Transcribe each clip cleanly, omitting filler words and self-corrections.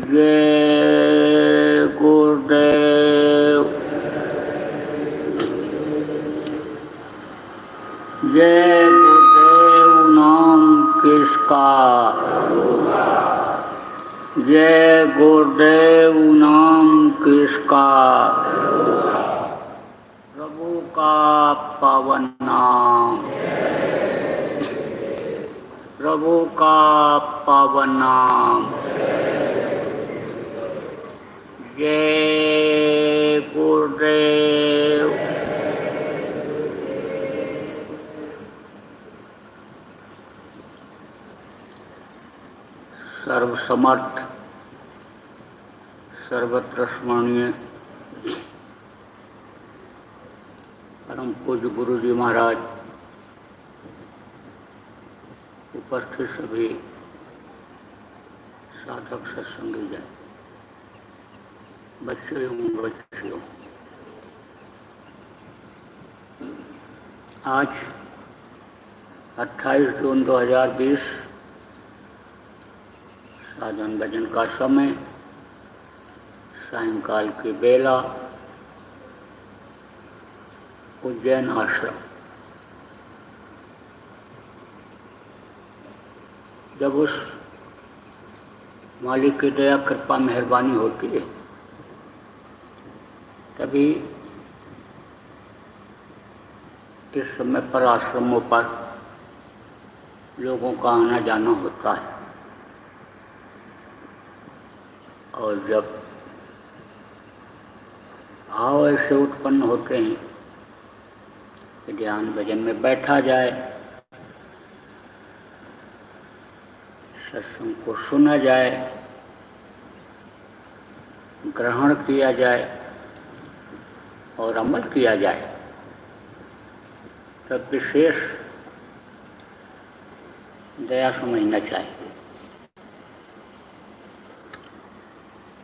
जय गुरुदेव। जय गुरुदेव नाम किसका, जय गुरुदेव नाम किसका, प्रभु का पावन नाम, प्रभु का पावन नाम। जय गुरुदेव। सर्वसमर्थ सर्वत्र स्मरणीय परम पूज्य गुरु जी महाराज, उपस्थित सभी साधक सत्संगी जन, बच्चे एवं बच्चियों, आज 28 जून 2020 साधन भजन का समय, सायंकाल की बेला, उज्जैन आश्रम। जब उस मालिक की दया कृपा मेहरबानी होती है तभी इस समय पर आश्रमों पर लोगों का आना जाना होता है। और जब भाव ऐसे उत्पन्न होते हैं कि ध्यान भजन में बैठा जाए, सत्संग को सुना जाए, ग्रहण किया जाए और अमल किया जाए, तब विशेष दया समझना चाहिए।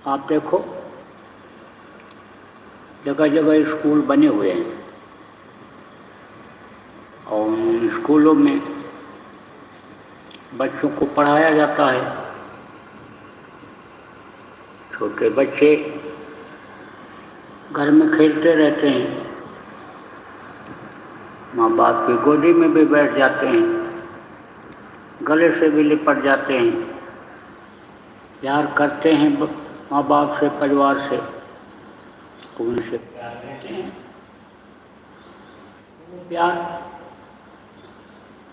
आप देखो, जगह जगह स्कूल बने हुए हैं और उन स्कूलों में बच्चों को पढ़ाया जाता है। छोटे बच्चे घर में खेलते रहते हैं, माँ बाप की गोदी में भी बैठ जाते हैं, गले से भी लिपट जाते हैं, प्यार करते हैं माँ बाप से, परिवार से, उनसे प्यार करते हैं। वो प्यार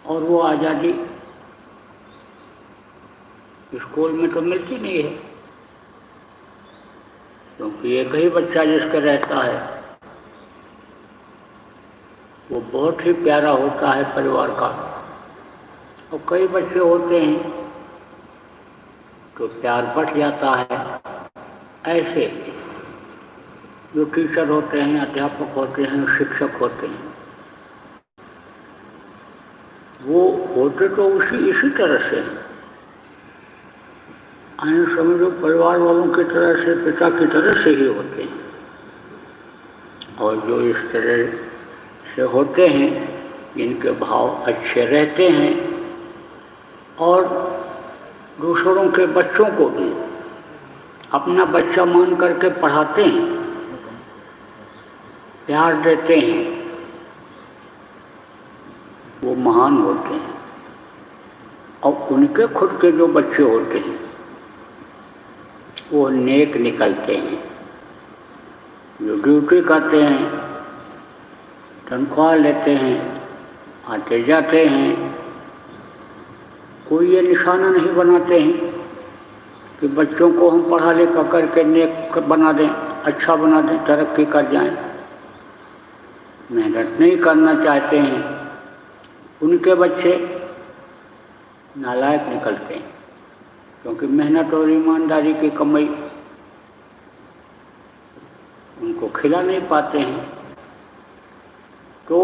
और वो आज़ादी स्कूल में तो मिलती नहीं है, क्योंकि एक ही बच्चा जिसका रहता है वो बहुत ही प्यारा होता है परिवार का। और कई बच्चे होते हैं तो प्यार बढ़ जाता है। ऐसे जो टीचर होते हैं, अध्यापक होते हैं, शिक्षक होते हैं, वो होते तो इसी तरह से आने समझो परिवार वालों की तरह से, पिता की तरह से ही होते हैं। और जो इस तरह से होते हैं, जिनके भाव अच्छे रहते हैं और दूसरों के बच्चों को भी अपना बच्चा मान करके पढ़ाते हैं, प्यार देते हैं, वो महान होते हैं। और उनके खुद के जो बच्चे होते हैं वो नेक निकलते हैं, जो ड्यूटी करते हैं, तनख्वाह लेते हैं, आते जाते हैं, कोई ये निशाना नहीं बनाते हैं कि बच्चों को हम पढ़ा लिखा करके नेक बना दें, अच्छा बना दें, तरक्की कर जाएं। मेहनत नहीं करना चाहते हैं, उनके बच्चे नालायक निकलते हैं, क्योंकि मेहनत और ईमानदारी की कमाई उनको खिला नहीं पाते हैं। तो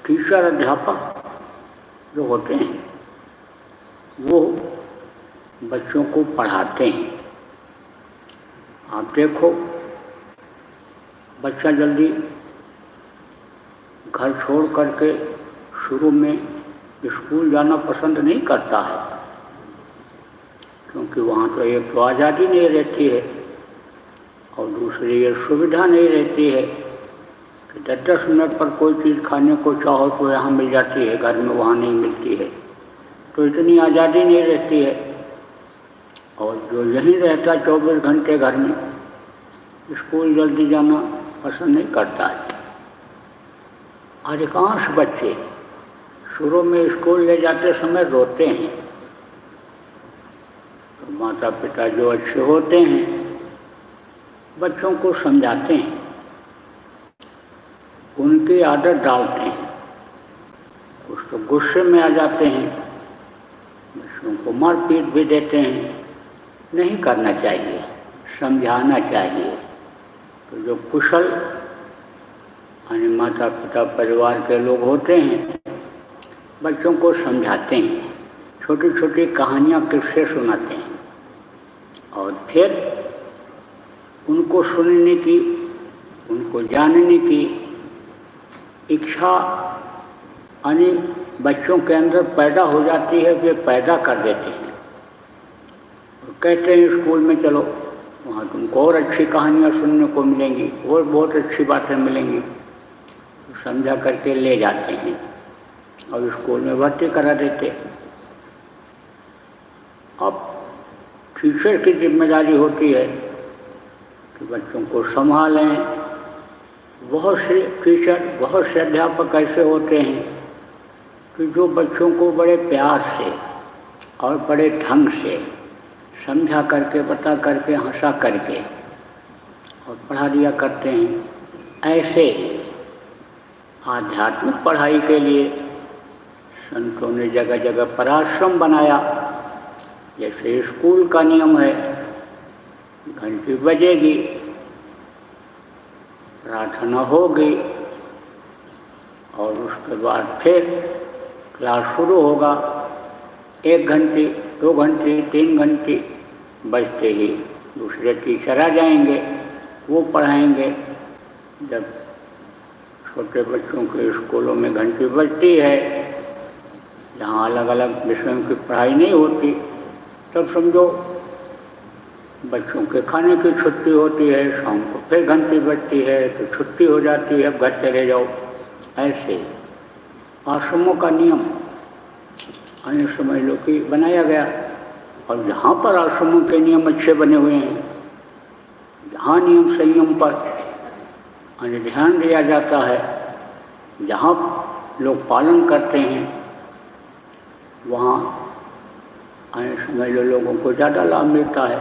टीचर, अध्यापक जो होते हैं वो बच्चों को पढ़ाते हैं। आप देखो, बच्चा जल्दी घर छोड़ करके शुरू में स्कूल जाना पसंद नहीं करता है, क्योंकि वहाँ तो एक तो आज़ादी नहीं रहती है और दूसरी ये सुविधा नहीं रहती है कि 10-10 मिनट पर कोई चीज़ खाने को चाहो तो यहाँ मिल जाती है, घर में वहाँ नहीं मिलती है। तो इतनी आज़ादी नहीं रहती है। और जो यहीं रहता 24 घंटे घर में, स्कूल जल्दी जाना पसंद नहीं करता है। अधिकांश बच्चे शुरू में स्कूल ले जाते समय रोते हैं, तो माता पिता जो अच्छे होते हैं बच्चों को समझाते हैं, उनकी आदत डालते हैं। कुछ तो गुस्से में आ जाते हैं, बच्चों को मारपीट भी देते हैं। नहीं करना चाहिए, समझाना चाहिए। तो जो कुशल यानी माता पिता परिवार के लोग होते हैं बच्चों को समझाते हैं, छोटी छोटी कहानियाँ किस्से सुनाते हैं और फिर उनको सुनने की, उनको जानने की इच्छा यानी बच्चों के अंदर पैदा हो जाती है, वे पैदा कर देते हैं और कहते हैं स्कूल में चलो, वहाँ तुमको और अच्छी कहानियाँ सुनने को मिलेंगी और बहुत अच्छी बातें मिलेंगी। तो समझा करके ले जाते हैं और स्कूल में भर्ती करा देते। अब टीचर की जिम्मेदारी होती है कि बच्चों को संभालें। बहुत से टीचर, बहुत से अध्यापक ऐसे होते हैं कि जो बच्चों को बड़े प्यार से और बड़े ढंग से समझा करके, बता करके, हंसा करके और पढ़ा दिया करते हैं। ऐसे ही आध्यात्मिक पढ़ाई के लिए संतों ने जगह जगह पर आश्रम बनाया। जैसे स्कूल का नियम है, घंटी बजेगी, प्रार्थना होगी और उसके बाद फिर क्लास शुरू होगा। 1 घंटे, 2 घंटे, 3 घंटे बजते ही दूसरे टीचर आ जाएंगे, वो पढ़ाएंगे। जब छोटे बच्चों के स्कूलों में घंटी बजती है, जहाँ अलग अलग विषयों की पढ़ाई नहीं होती, तब समझो बच्चों के खाने की छुट्टी होती है, शाम को फिर घंटी बजती है तो छुट्टी हो जाती है, अब घर चले जाओ। ऐसे आश्रमों का नियम अन्य समझ लो कि बनाया गया। और जहाँ पर आश्रमों के नियम अच्छे बने हुए हैं, जहाँ नियम संयम पर ध्यान दिया जाता है, जहाँ लोग पालन करते हैं, वहाँ समझ लो लोगों को ज़्यादा लाभ मिलता है।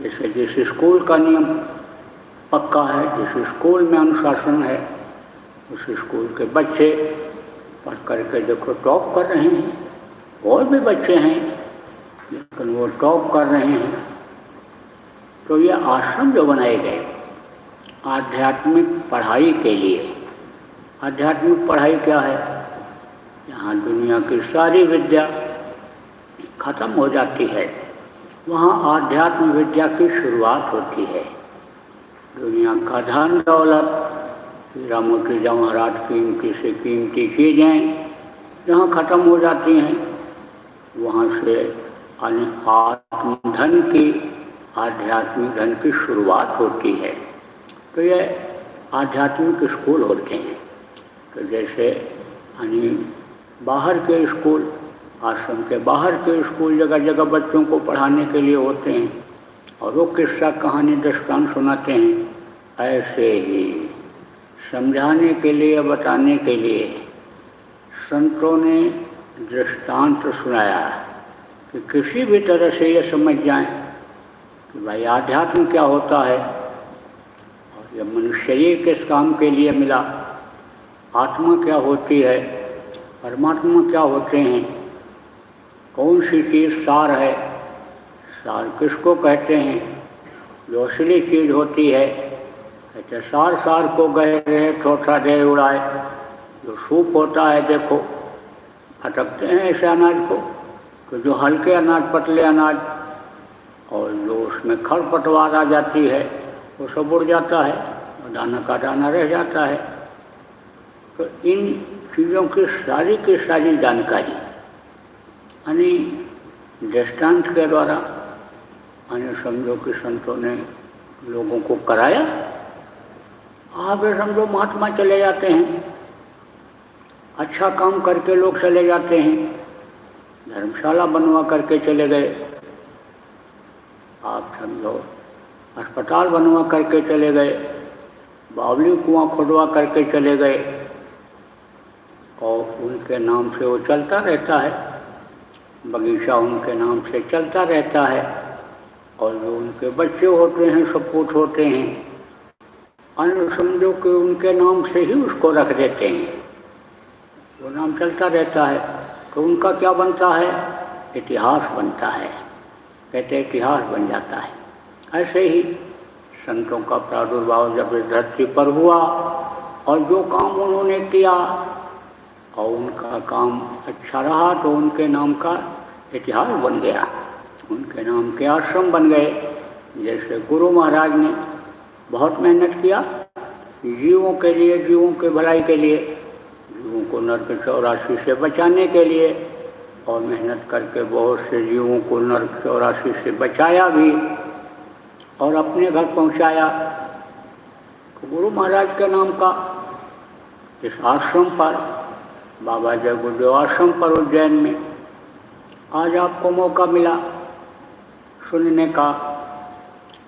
जैसे जिस स्कूल का नियम पक्का है, जिस स्कूल में अनुशासन है, उस स्कूल के बच्चे पढ़ करके देखो टॉप कर रहे हैं। और भी बच्चे हैं लेकिन वो टॉप कर रहे हैं। तो ये आश्रम जो बनाए गए आध्यात्मिक पढ़ाई के लिए। आध्यात्मिक पढ़ाई क्या है? यहाँ दुनिया की सारी विद्या खत्म हो जाती है, वहाँ आध्यात्म विद्या की शुरुआत होती है। दुनिया का धन दौलत, हीरा मोती जवाहरात, कीमती से कीमती चीज़ें जहाँ खत्म हो जाती हैं, वहाँ से आत्म धन की, आध्यात्मिक धन की शुरुआत होती है। तो ये आध्यात्मिक स्कूल होते हैं। तो जैसे यानी बाहर के स्कूल, आश्रम के बाहर के स्कूल जगह जगह बच्चों को पढ़ाने के लिए होते हैं और वो किस्सा कहानी दृष्टांत सुनाते हैं। ऐसे ही समझाने के लिए, बताने के लिए संतों ने दृष्टांत सुनाया कि किसी भी तरह से ये समझ जाएं कि भाई आध्यात्म क्या होता है और यह मनुष्य शरीर किस काम के लिए मिला, आत्मा क्या होती है, परमात्मा क्या होते हैं, कौन सी चीज़ सार है, सार किसको कहते हैं, जो असली चीज़ होती है। कहते सार सार को गए रहे थोथा दे उड़ाए। जो सूप होता है देखो फटकते हैं ऐसे अनाज को, तो जो हल्के अनाज, पतले अनाज और जो उसमें खरपतवार आ जाती है वो सब उड़ जाता है और दाना का दाना रह जाता है। तो इन चीज़ों की सारी जानकारी यानी दृष्टांत के द्वारा अन्य समझो कि संतों ने लोगों को कराया। आप ये समझो महात्मा चले जाते हैं, अच्छा काम करके लोग चले जाते हैं, धर्मशाला बनवा करके चले गए, आप समझो अस्पताल बनवा करके चले गए, बावली कुआं खुदवा करके चले गए, और उनके नाम से वो चलता रहता है, बगीचा उनके नाम से चलता रहता है, और जो उनके बच्चे होते हैं, सपूत होते हैं, अन्य समझो कि उनके नाम से ही उसको रख देते हैं, वो नाम चलता रहता है, तो उनका क्या बनता है? इतिहास बनता है, कहते इतिहास बन जाता है। ऐसे ही संतों का प्रादुर्भाव जब इस धरती पर हुआ और जो काम उन्होंने किया और उनका काम अच्छा रहा तो उनके नाम का इतिहास बन गया, उनके नाम के आश्रम बन गए। जैसे गुरु महाराज ने बहुत मेहनत किया जीवों के लिए, जीवों के भलाई के लिए, जीवों को नरक 84 से बचाने के लिए, और मेहनत करके बहुत से जीवों को नरक 84 से बचाया भी और अपने घर पहुंचाया। तो गुरु महाराज के नाम का इस आश्रम पर, बाबा जय गुरुदेव आश्रम पर उज्जैन में आज आपको मौका मिला सुनने का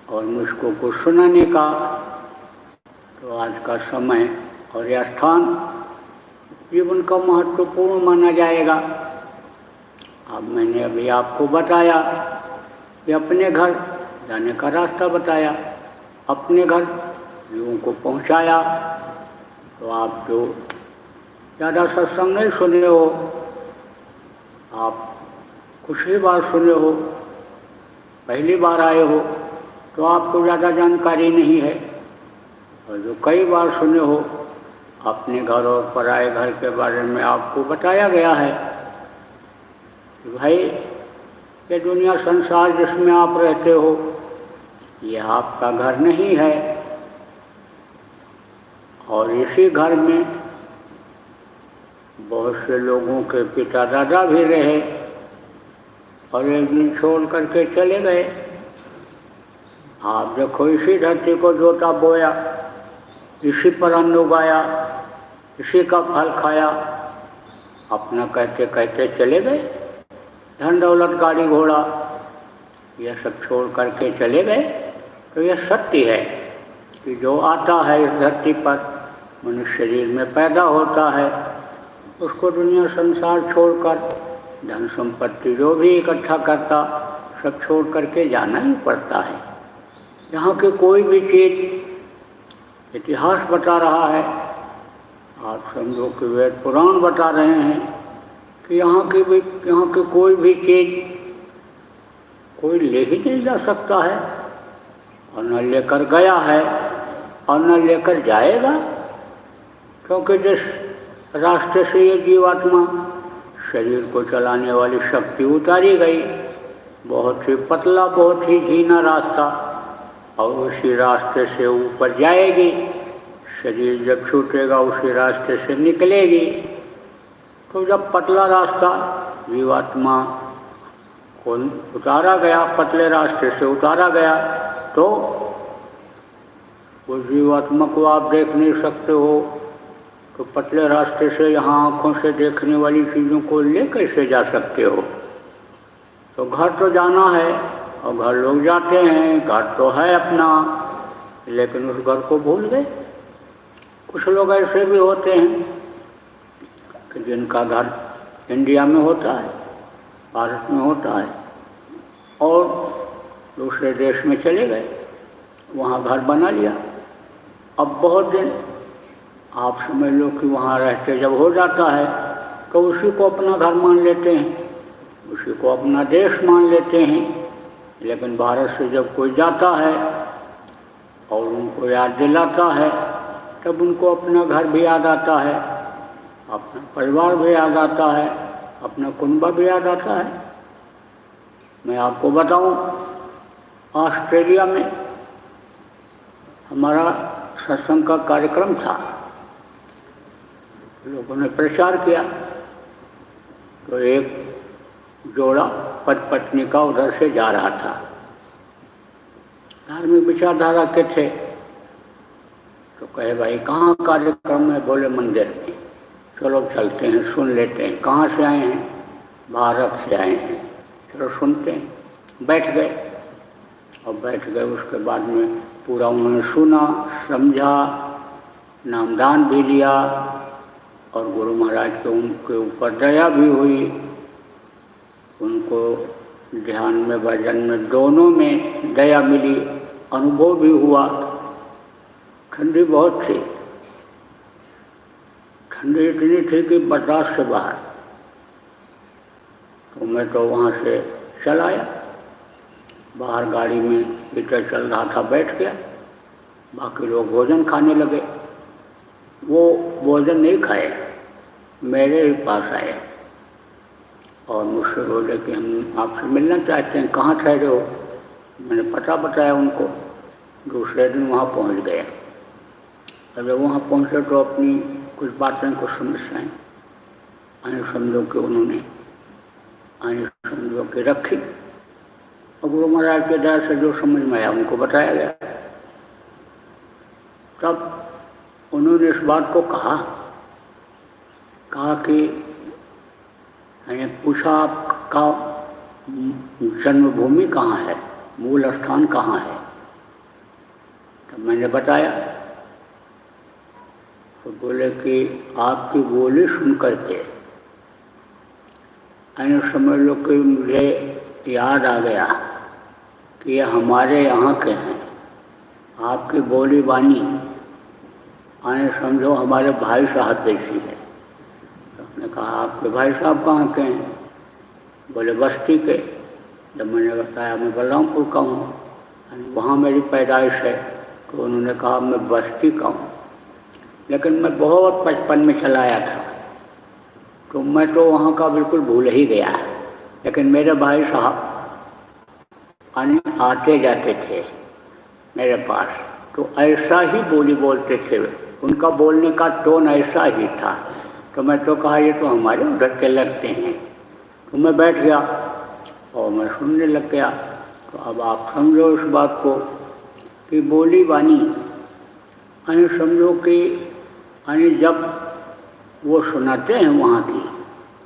और मुझको कुछ सुनाने का, तो आज का समय और यह स्थान जीवन का महत्वपूर्ण माना जाएगा। अब मैंने अभी आपको बताया कि अपने घर जाने का रास्ता बताया, अपने घर लोगों को पहुंचाया, तो आप जो ज़्यादा सत्संग नहीं सुने हो, आप कुछ ही बार सुने हो, पहली बार आए हो, तो आपको ज़्यादा जानकारी नहीं है, और जो कई बार सुने हो, अपने घर और पराए घर के बारे में आपको बताया गया है कि भाई ये दुनिया संसार जिसमें आप रहते हो ये आपका घर नहीं है, और इसी घर में बहुत से लोगों के पिता दादा भी रहे और एक दिन छोड़ करके चले गए। आप देखो इसी धरती को जोता बोया, इसी पर अन्न उगाया, इसी का फल खाया, अपना कहते कहते चले गए। धन दौलत गाड़ी घोड़ा यह सब छोड़ करके चले गए। तो यह सत्य है कि जो आता है इस धरती पर, मनुष्य शरीर में पैदा होता है, उसको दुनिया संसार छोड़कर धन संपत्ति जो भी इकट्ठा करता सब छोड़ करके जाना ही पड़ता है। यहाँ की कोई भी चीज़ इतिहास बता रहा है, आप समझो कि वेद पुराण बता रहे हैं कि यहाँ की कोई भी चीज़ कोई ले ही नहीं जा सकता है, और न लेकर गया है और न लेकर जाएगा, क्योंकि जिस रास्ते से ये जीवात्मा शरीर को चलाने वाली शक्ति उतारी गई, बहुत ही पतला, बहुत ही धीना रास्ता, और उसी रास्ते से ऊपर जाएगी। शरीर जब छूटेगा उसी रास्ते से निकलेगी। तो जब पतला रास्ता जीवात्मा को उतारा गया, पतले रास्ते से उतारा गया, तो उस जीवात्मा को आप देख नहीं सकते हो, तो पतले रास्ते से यहाँ आँखों से देखने वाली चीज़ों को ले कैसे जा सकते हो? तो घर तो जाना है, और घर लोग जाते हैं, घर तो है अपना, लेकिन उस घर को भूल गए। कुछ लोग ऐसे भी होते हैं कि जिनका घर इंडिया में होता है, भारत में होता है, और दूसरे देश में चले गए, वहाँ घर बना लिया। अब बहुत दिन आप समझ लो कि वहाँ रहते जब हो जाता है तो उसी को अपना घर मान लेते हैं, उसी को अपना देश मान लेते हैं। लेकिन भारत से जब कोई जाता है और उनको याद दिलाता है, तब उनको अपना घर भी याद आता है, अपना परिवार भी याद आता है, अपना कुनबा भी याद आता है। मैं आपको बताऊं, ऑस्ट्रेलिया में हमारा सत्संग का कार्यक्रम था, लोगों ने प्रचार किया, तो एक जोड़ा पति पत्नी का उधर से जा रहा था, धार्मिक विचारधारा के थे। तो कहे भाई कहाँ कार्यक्रम है? बोले मंदिर में। चलो चलते हैं, सुन लेते हैं। कहाँ से आए हैं? भारत से आए हैं। चलो सुनते हैं। बैठ गए और बैठ गए। उसके बाद में पूरा उन्होंने सुना, समझा, नामदान भी लिया और गुरु महाराज के उनके ऊपर दया भी हुई। उनको ध्यान में, भजन में, दोनों में दया मिली, अनुभव भी हुआ। ठंडी बहुत थी, ठंडी इतनी थी कि बर्दाश्त से बाहर। तो मैं तो वहाँ से चल आया, बाहर गाड़ी में हीटर चल रहा था, बैठ गया। बाकी लोग भोजन खाने लगे। वो भोजन नहीं खाए, मेरे ही पास आए और मुझसे बोले कि हम आपसे मिलना चाहते हैं, कहाँ ठहरे हो? मैंने पता बताया उनको। दूसरे दिन वहाँ पहुँच गए। और जब वहाँ पहुँचे तो अपनी कुछ बातें को समस्याएँ आने समझो कि उन्होंने आने समझो के रखी और गुरु महाराज के दया से जो समझ में आया उनको बताया गया। तब उन्होंने इस बात को कहा कि मैंने पूछा आपका जन्मभूमि कहाँ है, मूल स्थान कहाँ है? तब मैंने बताया। तो बोले कि आपकी बोली सुन करके ऐसे समझ लो कि मुझे याद आ गया कि ये हमारे यहाँ के हैं। आपकी बोली बानी आने समझो हमारे भाई साहब जैसी है। तो उसने कहा आपके भाई साहब कहाँ के हैं? बोले बस्ती के। जब मैंने बताया मैं बलरामपुर का हूँ, वहाँ मेरी पैदाइश है। तो उन्होंने कहा मैं बस्ती का हूँ, लेकिन मैं बहुत बचपन में चला आया था, तो मैं तो वहाँ का बिल्कुल भूल ही गया। लेकिन मेरे भाई साहब आते जाते थे मेरे पास, तो ऐसा ही बोली बोलते थे। उनका बोलने का टोन ऐसा ही था। तो मैं तो कहा ये तो हमारे उधर के लगते हैं। तो मैं बैठ गया और मैं सुनने लग गया। तो अब आप समझो इस बात को कि बोली बानी यानी समझो कि यानी जब वो सुनाते हैं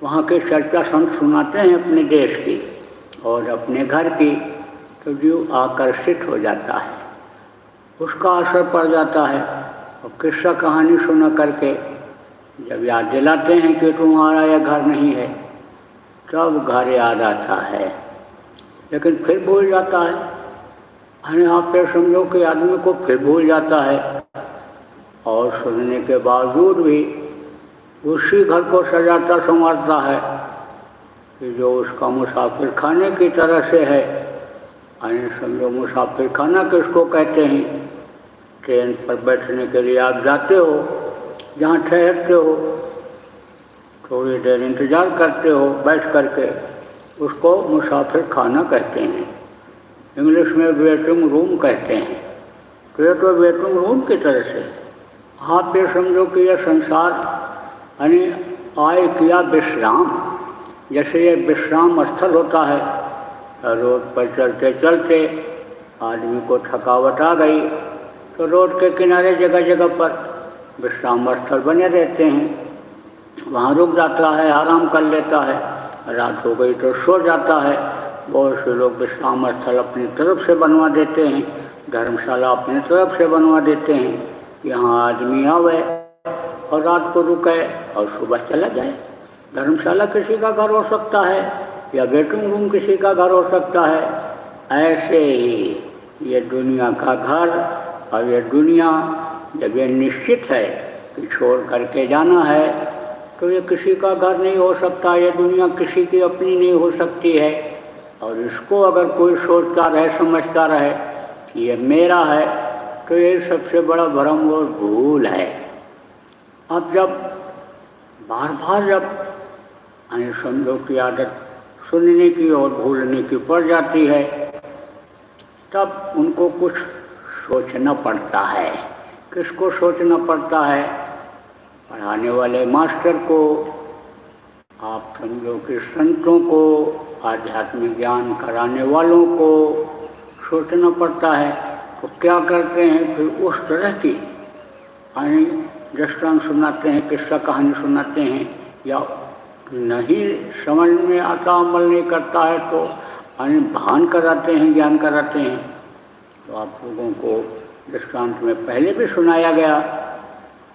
वहाँ के चर्चा संत सुनाते हैं अपने देश की और अपने घर की, तो जीव आकर्षित हो जाता है, उसका असर पड़ जाता है। और किस्सा कहानी सुना करके जब याद दिलाते हैं कि तुम्हारा यह घर नहीं है, तब घर याद आता है, लेकिन फिर भूल जाता है। यानी आप ये समझो कि आदमी को फिर भूल जाता है और सुनने के बावजूद भी उसी घर को सजाता संवारता है कि जो उसका मुसाफिर खाने की तरह से है। यानी समझो मुसाफिर खाना किसको कहते हैं? ट्रेन पर बैठने के लिए आप जाते हो, जहाँ ठहरते हो, थोड़ी देर इंतज़ार करते हो बैठ करके, उसको मुसाफिर खाना कहते हैं। इंग्लिश में वेटिंग रूम कहते हैं। तो ये तो वेटिंग रूम की तरह से आप ये समझो कि यह संसार यानी आए किया विश्राम, जैसे ये विश्राम स्थल होता है। रोड पर चलते चलते आदमी को थकावट आ गई तो रोड के किनारे जगह जगह पर विश्राम स्थल बने रहते हैं, वहाँ रुक जाता है, आराम कर लेता है। रात हो गई तो सो जाता है। बहुत से लोग विश्राम स्थल अपनी तरफ से बनवा देते हैं, धर्मशाला अपनी तरफ से बनवा देते हैं। यहाँ आदमी आवे और रात को रुके और सुबह चला जाए। धर्मशाला किसी का घर हो सकता है या वेटिंग रूम किसी का घर हो सकता है। ऐसे ही ये दुनिया का घर और ये दुनिया जब ये निश्चित है कि छोड़ करके जाना है, तो ये किसी का घर नहीं हो सकता। ये दुनिया किसी की अपनी नहीं हो सकती है। और इसको अगर कोई सोचता रहे, समझता रहे कि ये मेरा है, तो ये सबसे बड़ा भ्रम और भूल है। अब जब बार बार जब समझो की आदत सुनने की और भूलने की पड़ जाती है, तब उनको कुछ सोचना पड़ता है। किसको सोचना पड़ता है? पढ़ाने वाले मास्टर को, आप समझो कि संतों को, आध्यात्मिक ज्ञान कराने वालों को सोचना पड़ता है तो क्या करते हैं फिर उस तरह की यानी दृष्टांत सुनाते हैं, किस्सा कहानी सुनाते हैं, या नहीं समझ में आता, अमल नहीं करता है तो यानी भान कराते हैं, ज्ञान कराते हैं। तो आप लोगों को दृष्टांत में पहले भी सुनाया गया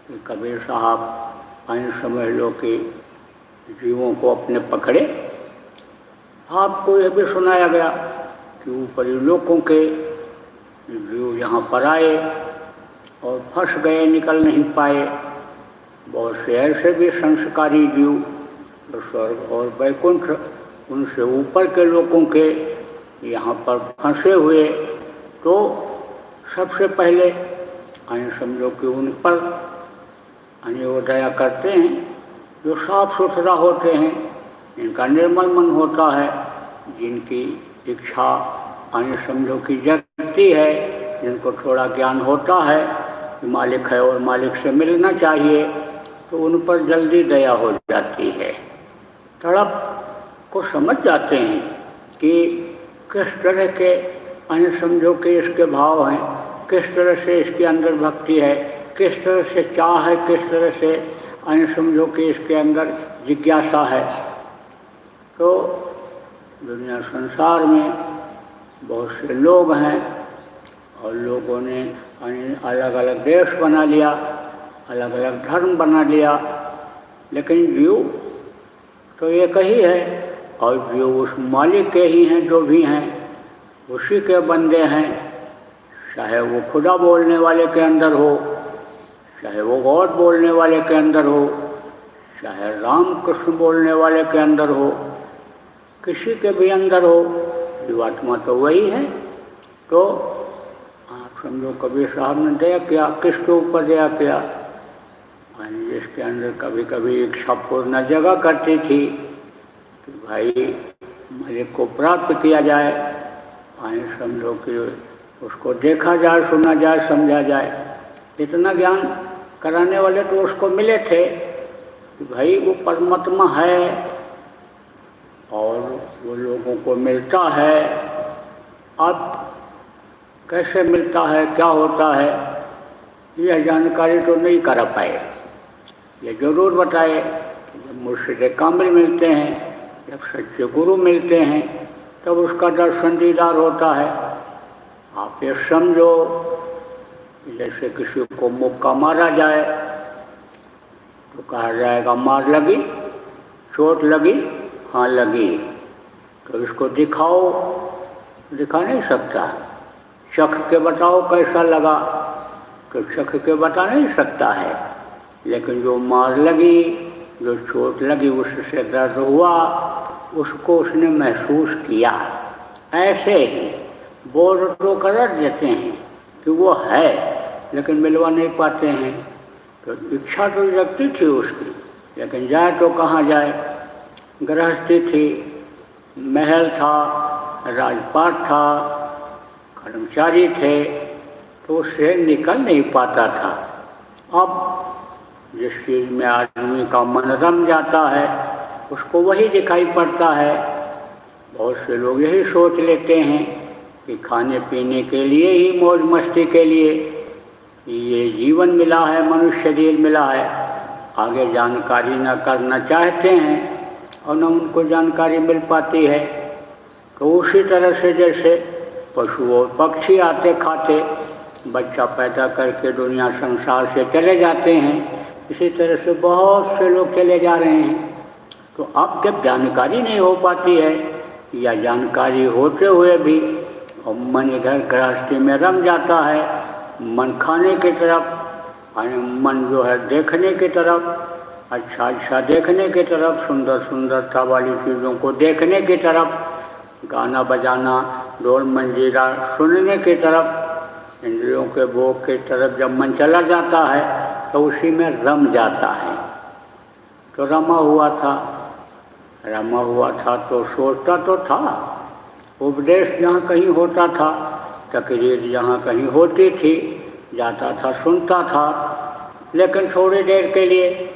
कि कबीर साहब यानी समझ लो कि जीवों को अपने पकड़े। आपको यह भी सुनाया गया कि ऊपरी लोगों के जीव यहाँ पर आए और फंस गए, निकल नहीं पाए। बहुत से ऐसे भी संस्कारी जीव जो स्वर्ग और वैकुंठ उनसे ऊपर के लोगों के यहाँ पर फंसे हुए, तो सबसे पहले समझो कि उन पर वो दया करते हैं जो साफ सुथरा होते हैं, जिनका निर्मल मन होता है, जिनकी इच्छा समझो कि जगती है, जिनको थोड़ा ज्ञान होता है कि मालिक है और मालिक से मिलना चाहिए, तो उन पर जल्दी दया हो जाती है। तड़प को समझ जाते हैं कि किस तरह के समझो कि इसके भाव हैं, किस तरह से इसके अंदर भक्ति है, किस तरह से चाह है, किस तरह से समझो कि इसके अंदर जिज्ञासा है। तो दुनिया संसार में बहुत से लोग हैं और लोगों ने अलग अलग देश बना लिया, अलग अलग धर्म बना लिया, लेकिन जीव तो एक ही है और जीव उस मालिक के ही हैं, जो भी हैं उसी के बंदे हैं। चाहे वो खुदा बोलने वाले के अंदर हो, चाहे वो गॉड बोलने वाले के अंदर हो, चाहे राम कृष्ण बोलने वाले के अंदर हो, किसी के भी अंदर हो, जीवात्मा तो वही है। तो आप समझो कबीर साहब ने दया किया, किसके ऊपर दया किया? जिसके अंदर कभी कभी इच्छा पूर्ण जगह करती थी कि भाई मालिक को प्राप्त किया जाए, समझो कि उसको देखा जाए, सुना जाए, समझा जाए। इतना ज्ञान कराने वाले तो उसको मिले थे कि भाई वो परमात्मा है और वो लोगों को मिलता है। अब कैसे मिलता है, क्या होता है, यह जानकारी तो नहीं करा पाए। ये जरूर बताए कि जब मुर्शिद कामिल मिलते हैं, जब सच्चे गुरु मिलते हैं, तब उसका दर्शन दीदार होता है। आप ये समझो जैसे किसी को मुक्का मारा जाए तो कहा जाएगा मार लगी, चोट लगी, हाँ लगी। तो इसको दिखाओ, दिखा नहीं सकता। चख के बताओ कैसा लगा, तो चख के बता नहीं सकता है। लेकिन जो मार लगी, जो चोट लगी, उससे दर्द हुआ, उसको उसने महसूस किया। ऐसे ही बोल तो कर देते हैं कि वो है, लेकिन मिलवा नहीं पाते हैं। तो इच्छा तो जगती थी उसकी, लेकिन जाए तो कहाँ जाए? गृहस्थी थी, महल था, राजपाट था, कर्मचारी थे, तो उससे निकल नहीं पाता था। अब जिस चीज़ में आदमी का मन रम जाता है उसको वही दिखाई पड़ता है। बहुत से लोग यही सोच लेते हैं कि खाने पीने के लिए ही, मौज मस्ती के लिए ये जीवन मिला है, मनुष्य शरीर मिला है, आगे जानकारी न करना चाहते हैं और न उनको जानकारी मिल पाती है। तो उसी तरह से जैसे पशु और पक्षी आते खाते बच्चा पैदा करके दुनिया संसार से चले जाते हैं, इसी तरह से बहुत से लोग चले जा रहे हैं। तो अब जब जानकारी नहीं हो पाती है या जानकारी होते हुए भी और मन इधर गृहस्थी में रम जाता है, मन खाने की तरफ, मन जो है देखने की तरफ, अच्छा अच्छा देखने की तरफ, सुंदर सुंदरता वाली चीज़ों को देखने की तरफ, गाना बजाना, ढोल मंजीरा सुनने की तरफ, इंद्रियों के भोग की तरफ जब मन चला जाता है तो उसी में रम जाता है। तो रमा हुआ था तो सोचता तो था, उपदेश जहाँ कहीं होता था, तकरीर जहाँ कहीं होती थी, जाता था, सुनता था, लेकिन थोड़ी देर के लिए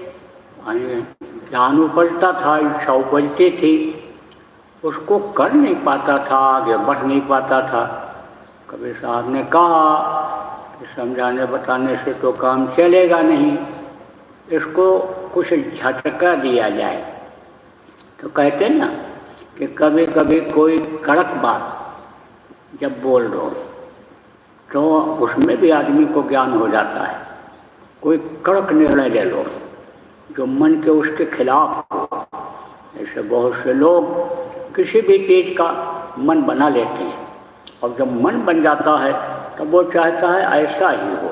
ज्ञान उपजता था, इच्छा उपजती थी, उसको कर नहीं पाता था, आगे बढ़ नहीं पाता था। कबीर साहब ने कहा कि समझाने बताने से तो काम चलेगा नहीं, इसको कुछ झटका दिया जाए। तो कहते हैं ना कि कभी कभी कोई कड़क बात जब बोल दो तो उसमें भी आदमी को ज्ञान हो जाता है। कोई कड़क निर्णय ले लो जो मन के उसके खिलाफ हो। ऐसे बहुत से लोग किसी भी चीज़ का मन बना लेते हैं, और जब मन बन जाता है तब वो चाहता है ऐसा ही हो,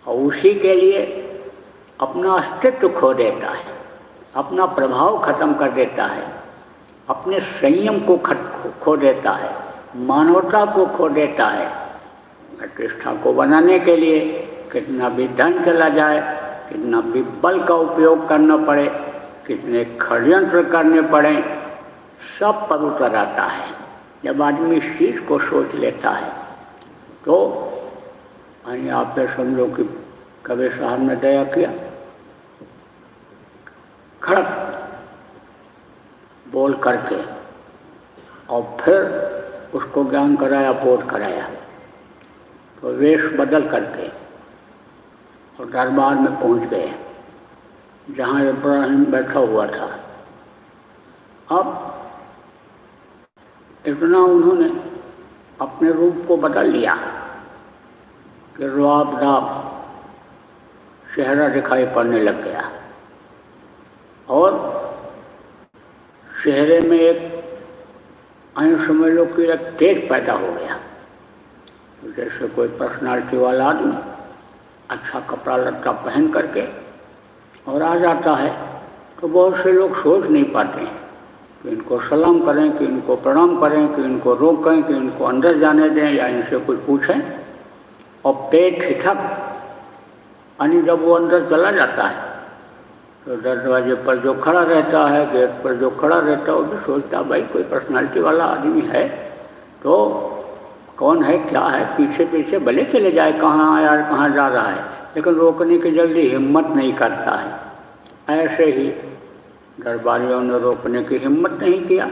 और उसी के लिए अपना अस्तित्व खो देता है, अपना प्रभाव खत्म कर देता है, अपने संयम को खो देता है, मानवता को खो देता है। प्रतिष्ठा को बनाने के लिए कितना भी धन चला जाए, कितना भी बल का उपयोग करना पड़े, कितने षड्यंत्र करने पड़े, सब पर उतर आता है। जब आदमी इस चीज़ को सोच लेता है तो आप तो समझो कि कबीर साहब ने दया किया, खड़क बोल करके, और फिर उसको ज्ञान कराया, बोध कराया। तो वेश बदल करके और दरबार में पहुंच गए जहाँ इब्राहिम बैठा हुआ था। अब इतना उन्होंने अपने रूप को बदल लिया कि रुआबदाब चेहरा दिखाई पड़ने लग गया, और चेहरे में एक समझ लो कि एक तेज पैदा हो गया। जैसे कोई पर्सनालिटी वाला आदमी अच्छा कपड़ा लत्ता पहन करके और आ जाता है तो बहुत से लोग सोच नहीं पाते हैं कि इनको सलाम करें, कि इनको प्रणाम करें, कि इनको रोकें, कि इनको अंदर जाने दें या इनसे कुछ पूछें। और पेट ठिठक यानी जब वो अंदर चला जाता है तो दरवाजे पर जो खड़ा रहता है, गेट पर जो खड़ा रहता है, वो भी सोचता है भाई कोई पर्सनालिटी वाला आदमी है तो कौन है, क्या है, पीछे पीछे भले चले जाए, कहाँ आया कहाँ जा रहा है, लेकिन रोकने की जल्दी हिम्मत नहीं करता है। ऐसे ही दरबारियों ने रोकने की हिम्मत नहीं किया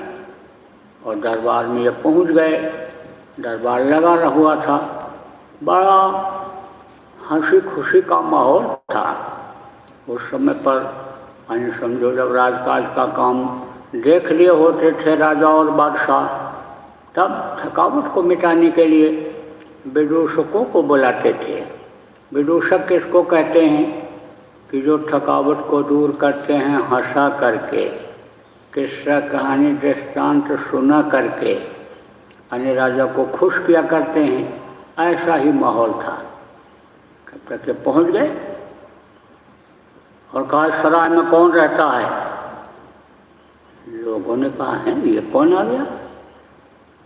और दरबार में ये पहुंच गए। दरबार लगा हुआ था, बड़ा हंसी खुशी का माहौल था उस समय पर। समझो जब राजकाज का काम देख लिए होते थे राजा और बादशाह, तब थकावट को मिटाने के लिए विदूषकों को बुलाते थे। विदूषक किसको कहते हैं कि जो थकावट को दूर करते हैं हंसा करके, किस्सा कहानी दृष्टांत सुना करके, अन्य राजा को खुश किया करते हैं। ऐसा ही माहौल था। तब तक के पहुँच गए और कहा सराय में कौन रहता है। लोगों ने कहा है ये कौन आ गया,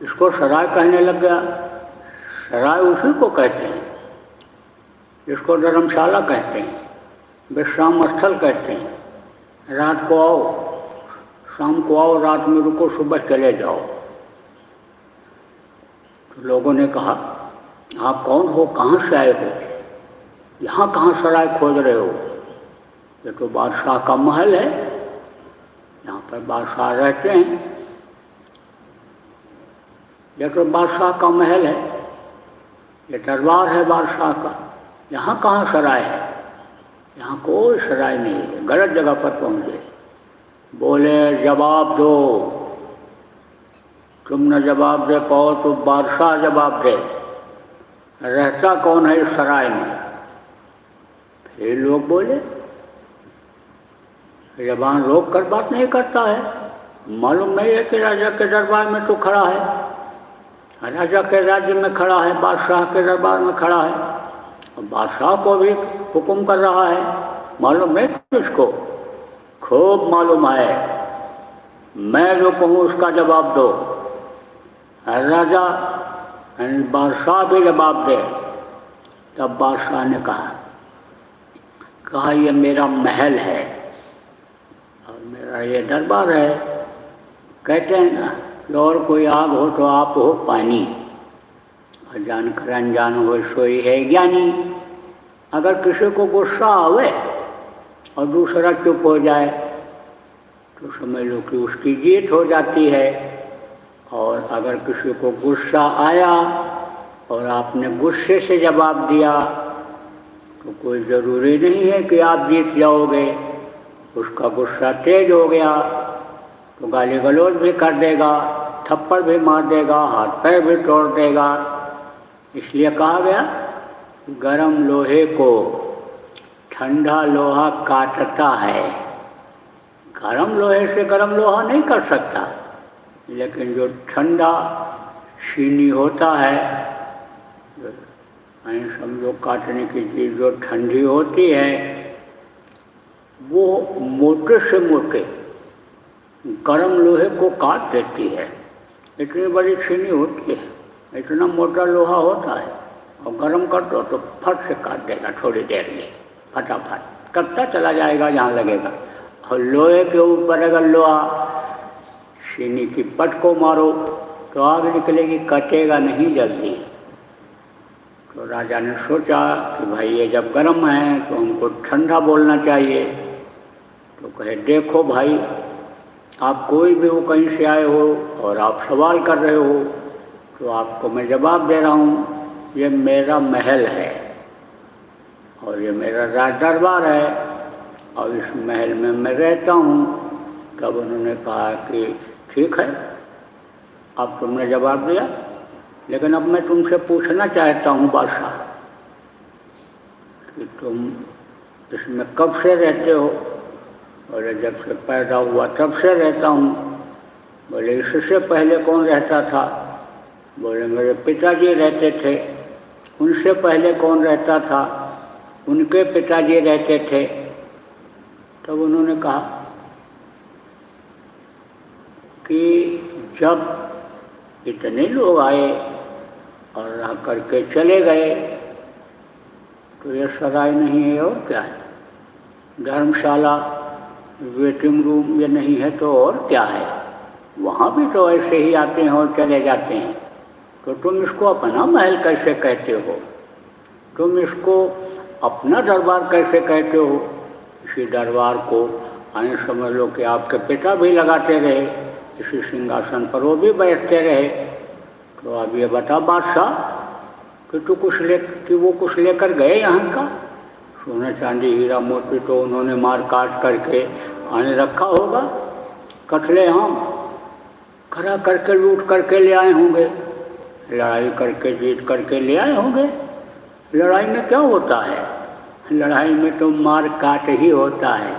इसको सराय कहने लग गया। सराय उसी को कहते हैं जिसको धर्मशाला कहते हैं, विश्राम स्थल कहते हैं। रात को आओ, शाम को आओ, रात में रुको, सुबह चले जाओ। तो लोगों ने कहा आप कौन हो, कहाँ से आए हो, यहाँ कहाँ सराय खोज रहे हो। ये तो बादशाह का महल है, यहाँ पर बादशाह रहते हैं। ये तो बादशाह का महल है, ये दरबार है बादशाह का, यहाँ कहाँ सराय है। यहाँ कोई सराय नहीं है, गलत जगह पर पहुँच गए। बोले जवाब दो, तुम न जवाब दे पाओ तो बादशाह जवाब दे, रहता कौन है इस सराय में। फिर लोग बोले, जबान रोक कर बात नहीं करता है, मालूम नहीं है कि राजा के दरबार में तो खड़ा है, राजा के राज्य में खड़ा है, बादशाह के दरबार में खड़ा है, और बादशाह को भी हुक्म कर रहा है। मालूम नहीं तुझको, खूब मालूम है, मैं जो कहूँ उसका जवाब दो। राजा बादशाह भी जवाब दे। तब बादशाह ने कहा ये मेरा महल है और मेरा ये दरबार है। कहते हैं ना कि और कोई आग हो तो आप हो पानी, और जानकर अनजान हो सोई है ज्ञानी। अगर किसी को गुस्सा आवे और दूसरा चुप हो जाए तो समझ लो कि उसकी जीत हो जाती है, और अगर किसी को गुस्सा आया और आपने गुस्से से जवाब दिया तो कोई ज़रूरी नहीं है कि आप जीत जाओगे। उसका गुस्सा तेज हो गया तो गाली गलौज भी कर देगा, थप्पड़ भी मार देगा, हाथ पैर भी तोड़ देगा। इसलिए कहा गया गरम लोहे को ठंडा लोहा काटता है। गरम लोहे से गरम लोहा नहीं कर सकता, लेकिन जो ठंडा चीनी होता है, समझो काटने की चीज़ जो ठंडी होती है, वो मोटे से मोटे गरम लोहे को काट देती है। इतनी बड़ी चीनी होती है, इतना मोटा लोहा होता है, और गरम कर दो तो फट से काट देगा थोड़ी देर में, फटाफट कटता चला जाएगा जहाँ लगेगा। और लोहे के ऊपर अगर लोहा चीनी की पट को मारो तो आग निकलेगी, कटेगा नहीं जल्दी। तो राजा ने सोचा कि भाई ये जब गर्म है तो हमको ठंडा बोलना चाहिए। तो कहे देखो भाई, आप कोई भी हो, कहीं से आए हो और आप सवाल कर रहे हो, तो आपको मैं जवाब दे रहा हूँ, ये मेरा महल है और ये मेरा राज दरबार है और इस महल में मैं रहता हूँ। तब उन्होंने कहा कि ठीक है, अब तुमने जवाब दिया, लेकिन अब मैं तुमसे पूछना चाहता हूँ बादशाह कि तुम इसमें कब से रहते हो? बोले जब से पैदा हुआ तब से रहता हूँ। बोले इससे पहले कौन रहता था? बोले मेरे पिताजी रहते थे। उनसे पहले कौन रहता था? उनके पिताजी रहते थे। तब उन्होंने कहा कि जब इतने लोग आए और रह करके चले गए तो ये सराय नहीं है और क्या है? धर्मशाला, वेटिंग रूम ये नहीं है तो और क्या है? वहाँ भी तो ऐसे ही आते हैं और चले जाते हैं। तो तुम इसको अपना महल कैसे कहते हो? तुम इसको अपना दरबार कैसे कहते हो? इसी दरबार को आने समझ लो कि आपके पिता भी लगाते रहे, इसी सिंहासन पर वो भी बैठते रहे। तो अब ये बता बादशाह कि वो कुछ लेकर गए यहाँ का? सोना चांदी हीरा मोती तो उन्होंने मार काट करके आने रखा होगा, कटले आम खरा करके लूट करके ले आए होंगे, लड़ाई करके जीत करके ले आए होंगे। लड़ाई में क्या होता है? लड़ाई में तो मार काट ही होता है,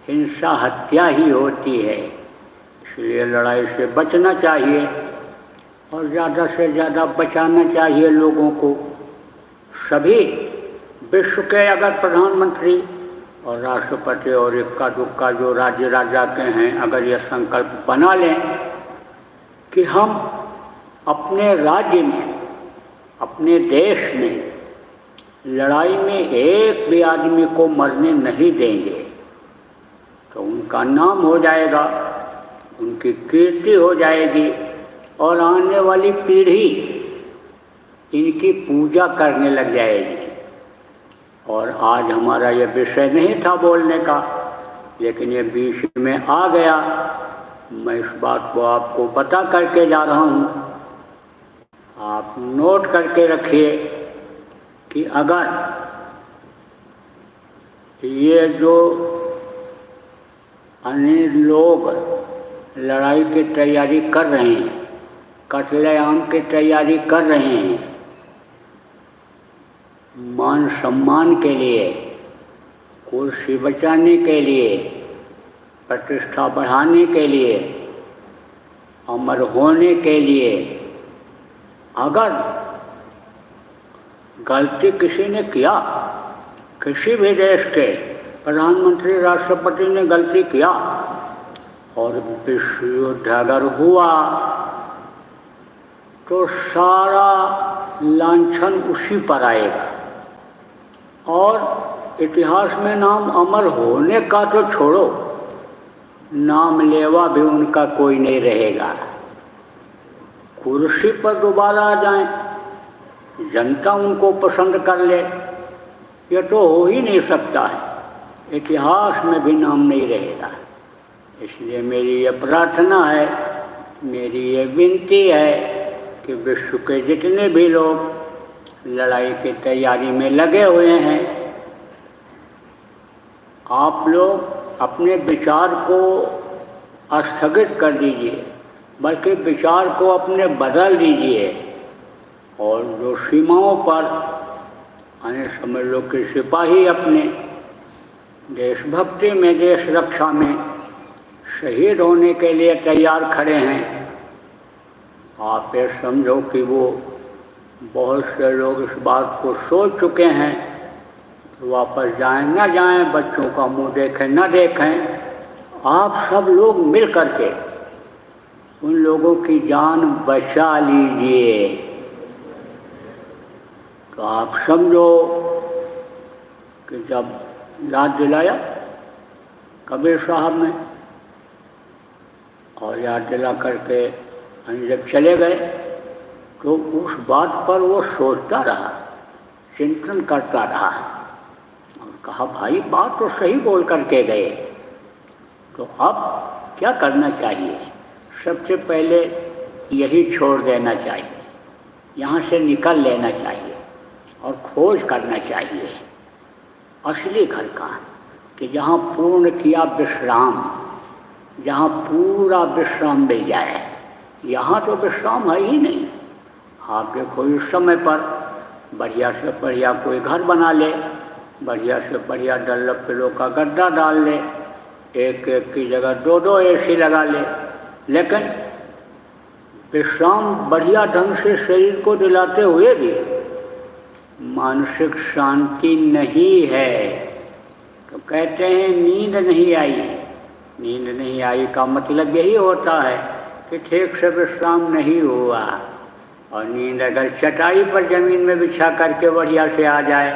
हिंसा हत्या ही होती है। इसलिए लड़ाई से बचना चाहिए और ज़्यादा से ज़्यादा बचाना चाहिए लोगों को। सभी विश्व के अगर प्रधानमंत्री और राष्ट्रपति और इक्का दुक्का जो राज्य राजा के हैं, अगर ये संकल्प बना लें कि हम अपने राज्य में, अपने देश में लड़ाई में एक भी आदमी को मरने नहीं देंगे, तो उनका नाम हो जाएगा, उनकी कीर्ति हो जाएगी और आने वाली पीढ़ी इनकी पूजा करने लग जाएगी। और आज हमारा ये विषय नहीं था बोलने का, लेकिन ये बीच में आ गया। मैं इस बात को आपको बता करके जा रहा हूँ, आप नोट करके रखिए कि अगर ये जो अन्य लोग लड़ाई की तैयारी कर रहे हैं, कत्लेआम की तैयारी कर रहे हैं, मान सम्मान के लिए, कुर्सी बचाने के लिए, प्रतिष्ठा बढ़ाने के लिए, अमर होने के लिए, अगर गलती किसी ने किया, किसी भी देश के प्रधानमंत्री राष्ट्रपति ने गलती किया और विश्व युद्ध अगर हुआ तो सारा लांछन उसी पर आएगा और इतिहास में नाम अमर होने का तो छोड़ो, नाम लेवा भी उनका कोई नहीं रहेगा। कुर्सी पर दोबारा आ जाएं, जनता उनको पसंद कर ले, ये तो हो ही नहीं सकता है, इतिहास में भी नाम नहीं रहेगा। इसलिए मेरी ये प्रार्थना है, मेरी ये विनती है कि विश्व के जितने भी लोग लड़ाई की तैयारी में लगे हुए हैं, आप लोग अपने विचार को स्थगित कर दीजिए, बल्कि विचार को अपने बदल दीजिए और जो सीमाओं पर समझ लो कि सिपाही अपने देशभक्ति में, देश रक्षा में शहीद होने के लिए तैयार खड़े हैं, आप ये समझो कि वो बहुत से लोग इस बात को सोच चुके हैं कि वापस जाएं ना जाएं, बच्चों का मुंह देखें ना देखें, आप सब लोग मिल करके उन लोगों की जान बचा लीजिए। तो आप समझो कि जब याद दिलाया कबीर साहब ने और याद दिला करके जब चले गए तो उस बात पर वो सोचता रहा, चिंतन करता रहा और कहा भाई बात तो सही बोल करके गए, तो अब क्या करना चाहिए? सबसे पहले यही छोड़ देना चाहिए, यहाँ से निकल लेना चाहिए और खोज करना चाहिए असली घर का, कि जहाँ पूर्ण किया विश्राम, जहाँ पूरा विश्राम मिल जाए। यहाँ तो विश्राम है ही नहीं। आप देखो इस समय पर बढ़िया से बढ़िया कोई घर बना ले, बढ़िया से बढ़िया डल्लब पिलो का गद्दा डाल ले, एक एक की जगह 2-2 AC लगा ले, लेकिन विश्राम बढ़िया ढंग से शरीर को दिलाते हुए भी मानसिक शांति नहीं है। तो कहते हैं नींद नहीं आई। नींद नहीं आई का मतलब यही होता है कि ठीक से विश्राम नहीं हुआ। और नींद अगर चटाई पर ज़मीन में बिछा करके बढ़िया से आ जाए,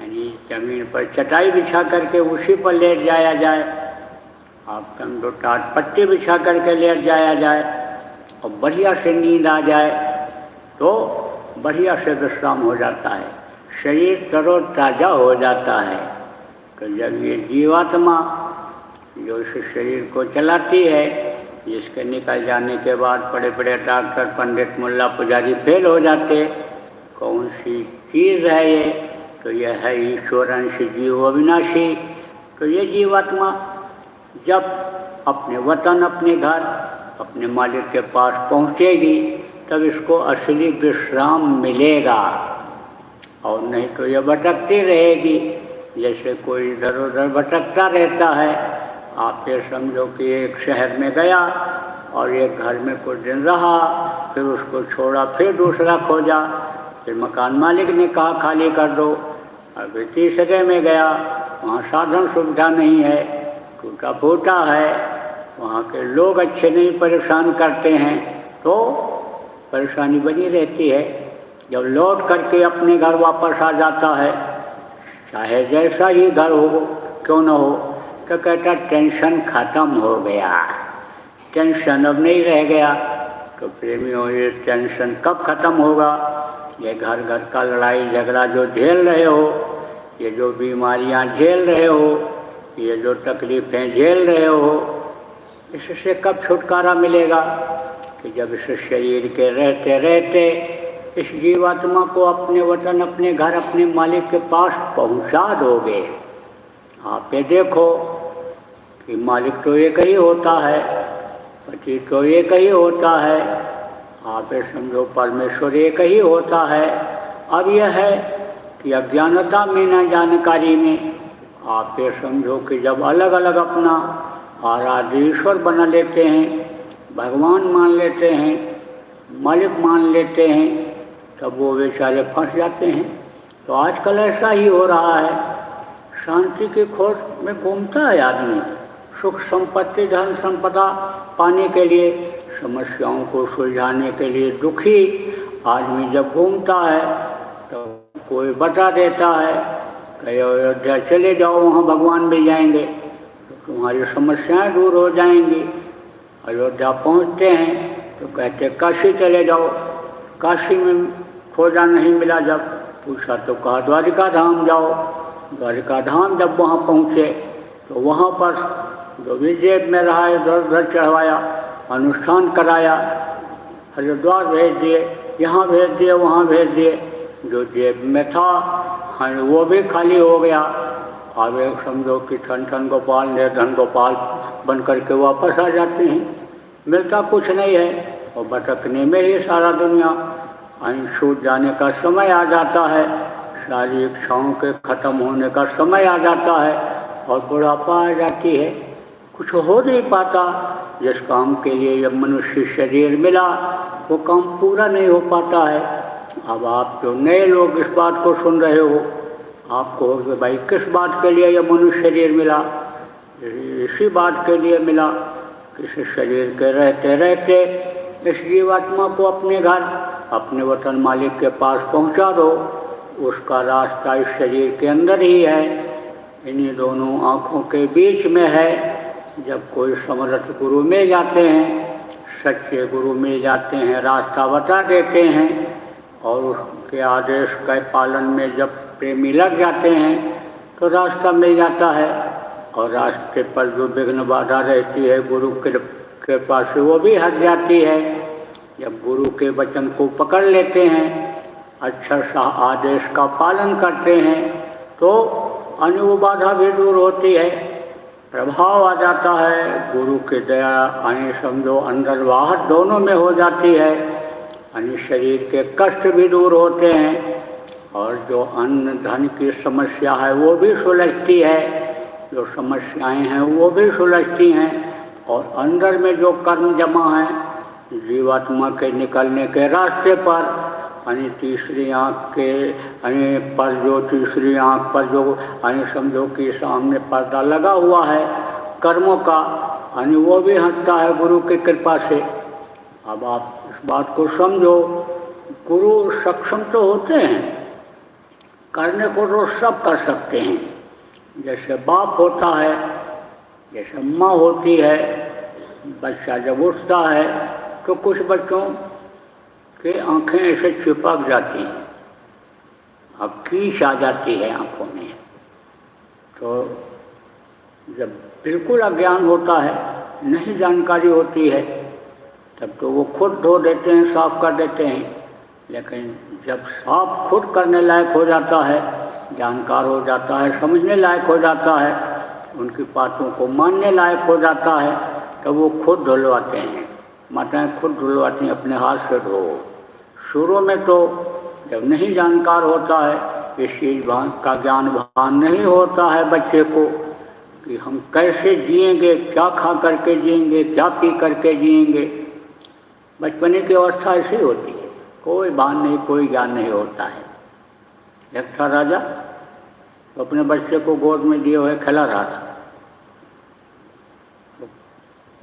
यानी ज़मीन पर चटाई बिछा करके उसी पर लेट जाया जाए, आप समझो टाट पट्टी बिछा करके लेट जाया जाए और बढ़िया से नींद आ जाए तो बढ़िया से विश्राम हो जाता है, शरीर तरोताज़ा हो जाता है। तो जब ये जीवात्मा जो इस शरीर को चलाती है, जिसके निकल जाने के बाद बड़े बड़े डॉक्टर, पंडित, मुल्ला, पुजारी फेल हो जाते, कौन सी चीज़ है ये? तो यह है ईश्वरंश जीव अविनाशी। तो ये जीवात्मा जब अपने वतन, अपने घर, अपने मालिक के पास पहुँचेगी तब इसको असली विश्राम मिलेगा, और नहीं तो यह भटकती रहेगी जैसे कोई इधर उधर भटकता रहता है। आप ये समझो कि एक शहर में गया और एक घर में कुछ दिन रहा, फिर उसको छोड़ा, फिर दूसरा खोजा, फिर मकान मालिक ने कहा खाली कर दो, और फिर तीसरे में गया, वहाँ साधन सुविधा नहीं है, टूटा फूटा है, वहाँ के लोग अच्छे नहीं, परेशान करते हैं, तो परेशानी बनी रहती है। जब लौट करके अपने घर वापस आ जाता है, चाहे जैसा ही घर हो क्यों न हो, तो कहता टेंशन ख़त्म हो गया, टेंशन अब नहीं रह गया। तो प्रेमियों, ये टेंशन कब ख़त्म होगा? ये घर घर का लड़ाई झगड़ा जो झेल रहे हो, ये जो बीमारियां झेल रहे हो, ये जो तकलीफ़ें झेल रहे हो, इससे कब छुटकारा मिलेगा? कि जब इस शरीर के रहते रहते इस जीवात्मा को अपने वतन, अपने घर, अपने मालिक के पास पहुंचा दोगे। आप ये देखो कि मालिक तो एक ही होता है, पति तो एक ही होता है, आप ये समझो परमेश्वर एक ही होता है। अब यह है कि अज्ञानता में, न जानकारी में, आप ये समझो कि जब अलग अलग अपना आराध्य ईश्वर बना लेते हैं, भगवान मान लेते हैं, मालिक मान लेते हैं, तब वो बेचारे फंस जाते हैं। तो आजकल ऐसा ही हो रहा है, शांति की खोज में घूमता है आदमी, सुख संपत्ति, धन संपदा पाने के लिए, समस्याओं को सुलझाने के लिए दुखी आदमी जब घूमता है तो कोई बता देता है कि अयोध्या चले जाओ, वहाँ भगवान मिल जाएंगे, तो तुम्हारी समस्याएं दूर हो जाएंगी। अयोध्या पहुँचते हैं तो कहते काशी चले जाओ, काशी में खोजा नहीं मिला, जब पूछा तो कहा द्वारिका धाम जाओ। द्वारिका धाम जब वहाँ पहुँचे तो वहाँ पर जो भी जेब में रहा इधर उधर चढ़वाया, अनुष्ठान कराया, हरिद्वार भेज दिए, यहाँ भेज दिए, वहाँ भेज दिए। जो जेब में था हाँ वो भी खाली हो गया। अब एक समझो कि ठन गोपाल निर्धन गोपाल बन करके वापस आ जाते हैं। मिलता कुछ नहीं है और भटकने में ही सारा दुनिया। छूट जाने का समय आ जाता है, सारी इच्छाओं के खत्म होने का समय आ जाता है और बुढ़ापा आ जाती है। कुछ हो नहीं पाता। जिस काम के लिए यह मनुष्य शरीर मिला वो काम पूरा नहीं हो पाता है। अब आप जो नए लोग इस बात को सुन रहे हो, आप कहोगे भाई किस बात के लिए यह मनुष्य शरीर मिला? इसी बात के लिए मिला कि इस शरीर के रहते रहते इस जीवात्मा को अपने घर, अपने वतन मालिक के पास पहुंचा दो। उसका रास्ता इस शरीर के अंदर ही है, इन्हीं दोनों आँखों के बीच में है। जब कोई समर्थ गुरु मिल जाते हैं, सच्चे गुरु मिल जाते हैं, रास्ता बता देते हैं और उसके आदेश के पालन में जब प्रेमी लग जाते हैं तो रास्ता मिल जाता है। और रास्ते पर जो विघ्न बाधा रहती है गुरु कृपा से वो भी हट जाती है। जब गुरु के वचन को पकड़ लेते हैं, अच्छा सा आदेश का पालन करते हैं तो अन्य बाधा भी दूर होती है, प्रभाव आ जाता है। गुरु की दया अन्य समझो अंदर बाहर दोनों में हो जाती है। अन्य शरीर के कष्ट भी दूर होते हैं और जो अन्न धन की समस्या है वो भी सुलझती है, जो समस्याएं हैं वो भी सुलझती हैं। और अंदर में जो कर्म जमा है जीवात्मा के निकलने के रास्ते पर, यानी तीसरी आँख के पर जो तीसरी आँख पर जो समझो कि सामने पर्दा लगा हुआ है कर्मों का, वो भी हटता है गुरु की कृपा से। अब आप इस बात को समझो, गुरु सक्षम तो होते हैं, करने को तो सब कर सकते हैं। जैसे बाप होता है, जैसे माँ होती है, बच्चा जब उठता है तो कुछ बच्चों की आंखें ऐसे चिपक जाती हैं, अब कीच आ जाती है आंखों में। तो जब बिल्कुल अज्ञान होता है, नहीं जानकारी होती है, तब तो वो खुद धो देते हैं, साफ कर देते हैं। लेकिन जब साफ खुद करने लायक हो जाता है, जानकार हो जाता है, समझने लायक हो जाता है, उनकी बातों को मानने लायक हो जाता है, तब वो खुद धुलवाते हैं। माताएं खुद धुलवाती हैं, अपने हाथ से धो। शुरू में तो जब नहीं जानकार होता है, इस चीज़ का ज्ञान भान नहीं होता है बच्चे को कि हम कैसे जिएंगे, क्या खा करके जिएंगे, क्या पी करके जिएंगे। बचपने की अवस्था ऐसी होती है, कोई भान नहीं, कोई ज्ञान नहीं होता है। एक था राजा तो अपने बच्चे को गोद में दिए हुए खिला रहा था। तो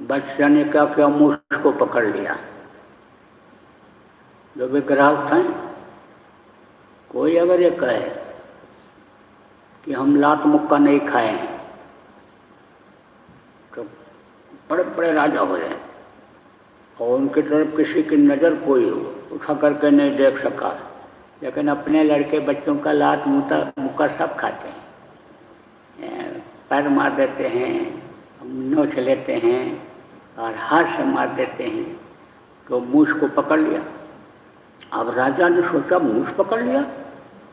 बच्चे ने क्या किया, मूछ को पकड़ लिया। जो भी ग्राहक थे, कोई अगर ये कहे कि हम लात मुक्का नहीं खाए हैं तो बड़े बड़े राजा हो जाए, और उनकी तरफ किसी की नज़र कोई उठा करके नहीं देख सका। लेकिन अपने लड़के बच्चों का लात मुक्का सब खाते हैं, पैर मार देते हैं, नोच लेते हैं और हाथ से मार देते हैं। तो मूछ को पकड़ लिया। अब राजा ने सोचा मूछ पकड़ लिया,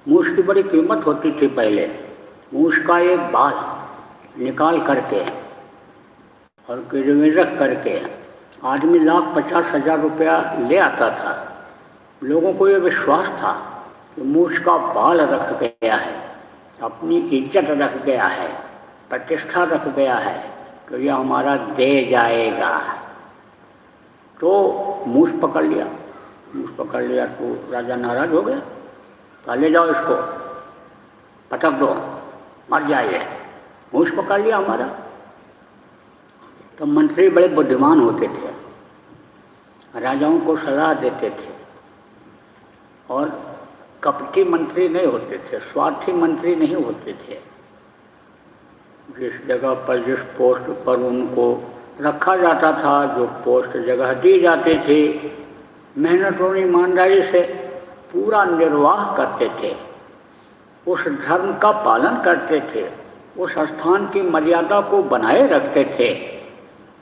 मूछ की बड़ी कीमत होती थी पहले। मूछ का एक बाल निकाल करके और गिरवी रख करके आदमी 1,50,000 रुपया ले आता था। लोगों को ये विश्वास था कि मूछ का बाल रख गया है, अपनी इज्जत रख गया है, प्रतिष्ठा रख गया है, तो ये हमारा दे जाएगा। तो मूछ पकड़ लिया। मूछ पकड़ लिया तो राजा नाराज हो गया, तो ले जाओ इसको, पटक दो, मर जाइए। मूछ पकड़ लिया हमारा। तो मंत्री बड़े बुद्धिमान होते थे, राजाओं को सलाह देते थे, और कपटी मंत्री नहीं होते थे, स्वार्थी मंत्री नहीं होते थे। जिस जगह पर, जिस पोस्ट पर उनको रखा जाता था, जो पोस्ट जगह दी जाती थी, मेहनत और ईमानदारी से पूरा निर्वाह करते थे, उस धर्म का पालन करते थे, उस स्थान की मर्यादा को बनाए रखते थे।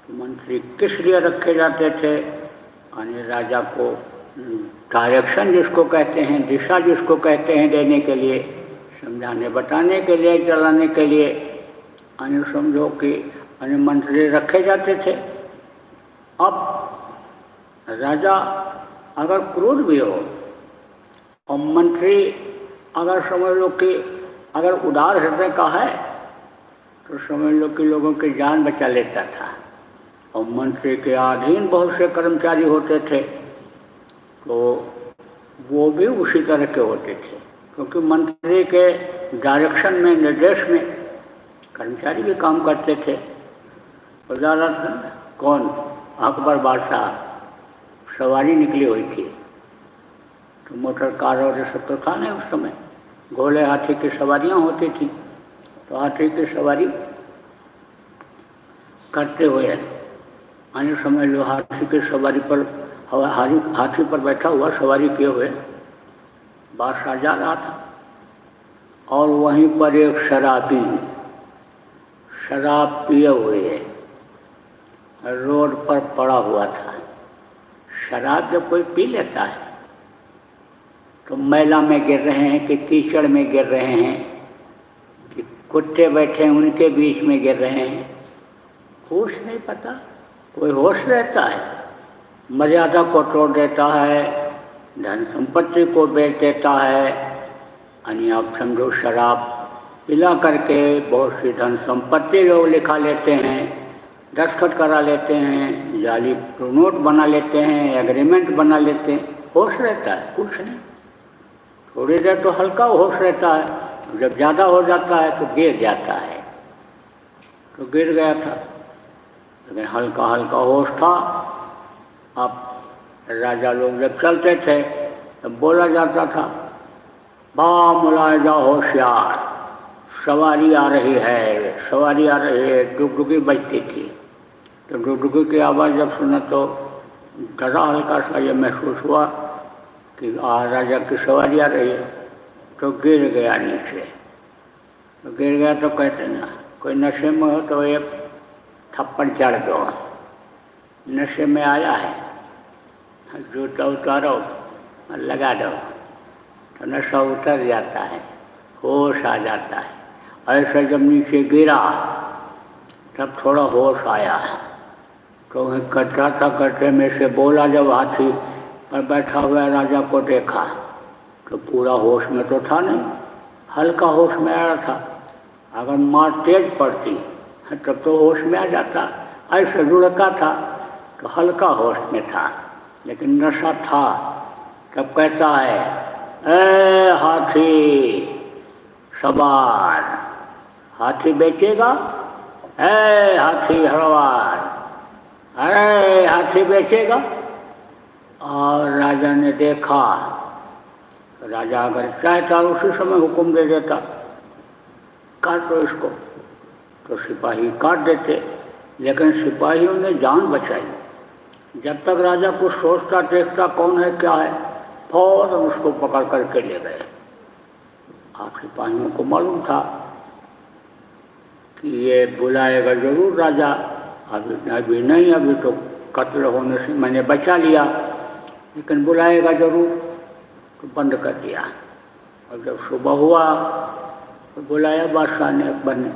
मंत्री किस लिए रखे जाते थे? यानी राजा को डायरेक्शन जिसको कहते हैं, दिशा जिसको कहते हैं, देने के लिए, समझाने बताने के लिए, चलाने के लिए, यानी समझो कि यानी मंत्री रखे जाते थे। अब राजा अगर क्रूर भी हो और मंत्री अगर समझ लो कि अगर उदार हृदय का है तो समझ लो कि लोगों की जान बचा लेता था। और मंत्री के अधीन बहुत से कर्मचारी होते थे तो वो भी उसी तरह के होते थे, क्योंकि मंत्री के डायरेक्शन में, निर्देश में कर्मचारी भी काम करते थे। तो ज़्यादातर कौन, अकबर बादशाह सवारी निकली हुई थी, तो मोटर कार और सब तो था नहीं उस समय, घोड़े हाथी की सवारियाँ होती थी। तो हाथी की सवारी करते हुए अन्य समझ लो हाथी की सवारी पर, हाथी पर बैठा हुआ सवारी किए हुए बादशाह जा रहा था और वहीं पर एक शराबी शराब पिए हुए रोड पर पड़ा हुआ था। शराब जब कोई पी लेता है तो मैला में गिर रहे हैं कि कीचड़ में गिर रहे हैं कि कुत्ते बैठे हैं उनके बीच में गिर रहे हैं, होश नहीं पता। कोई होश रहता है, मर्यादा को तोड़ देता है, धन संपत्ति को बेच देता है, यानी आप समझो शराब पिला करके बहुत सी धन संपत्ति लोग लिखा लेते हैं, दस्तखत करा लेते हैं, जाली नोट बना लेते हैं, एग्रीमेंट बना लेते हैं। होश रहता है कुछ नहीं, थोड़ी देर तो हल्का होश रहता है, जब ज़्यादा हो जाता है तो गिर जाता है। तो गिर गया था, लेकिन हल्का हल्का होश था। अब राजा लोग जब चलते थे तब बोला जाता था, बा मुलायजा होशियार, सवारी आ रही है, सवारी आ रही है। डुगडुगी बजती थी, तो डुगडुगी की आवाज़ जब सुना तो डरा हल्का सा ये महसूस हुआ कि राजा की सवारी आ रही है, तो गिर गया नीचे। तो गिर गया तो कहते ना, कोई नशे में हो तो एक थप्पड़ जड़ दो, नशे में आया है, जूता उतारो और लगा दो तो नशा उतर जाता है, होश आ जाता है। ऐसे जब नीचे गिरा तब थोड़ा होश आया, तो वहीं गड्ढा था, गड्ढे में से बोला, जब हाथी पर बैठा हुआ राजा को देखा तो पूरा होश में तो था नहीं, हल्का होश में आ रहा था। अगर मार तेज पड़ती तब तो होश में आ जाता, ऐसे लुढ़का था तो हल्का होश में था, लेकिन नशा था। तब कहता है, ए हाथी सवार, हाथी बेचेगा? ए हाथी हरवार, अरे हाथी बेचेगा? और राजा ने देखा, राजा अगर चाहता उसी समय हुक्म दे देता, काटो इसको, तो सिपाही काट देते, लेकिन सिपाहियों ने जान बचाई। जब तक राजा कुछ सोचता देखता कौन है क्या है, फौरन उसको पकड़ करके ले गए। आप सिपाहियों को मालूम था कि ये बुलाएगा जरूर राजा, अभी नहीं, अभी तो कत्ल होने से मैंने बचा लिया, लेकिन बुलाएगा जरूर, तो बंद कर दिया। और जब सुबह हुआ तो बुलाया बादशाह ने, अकबर ने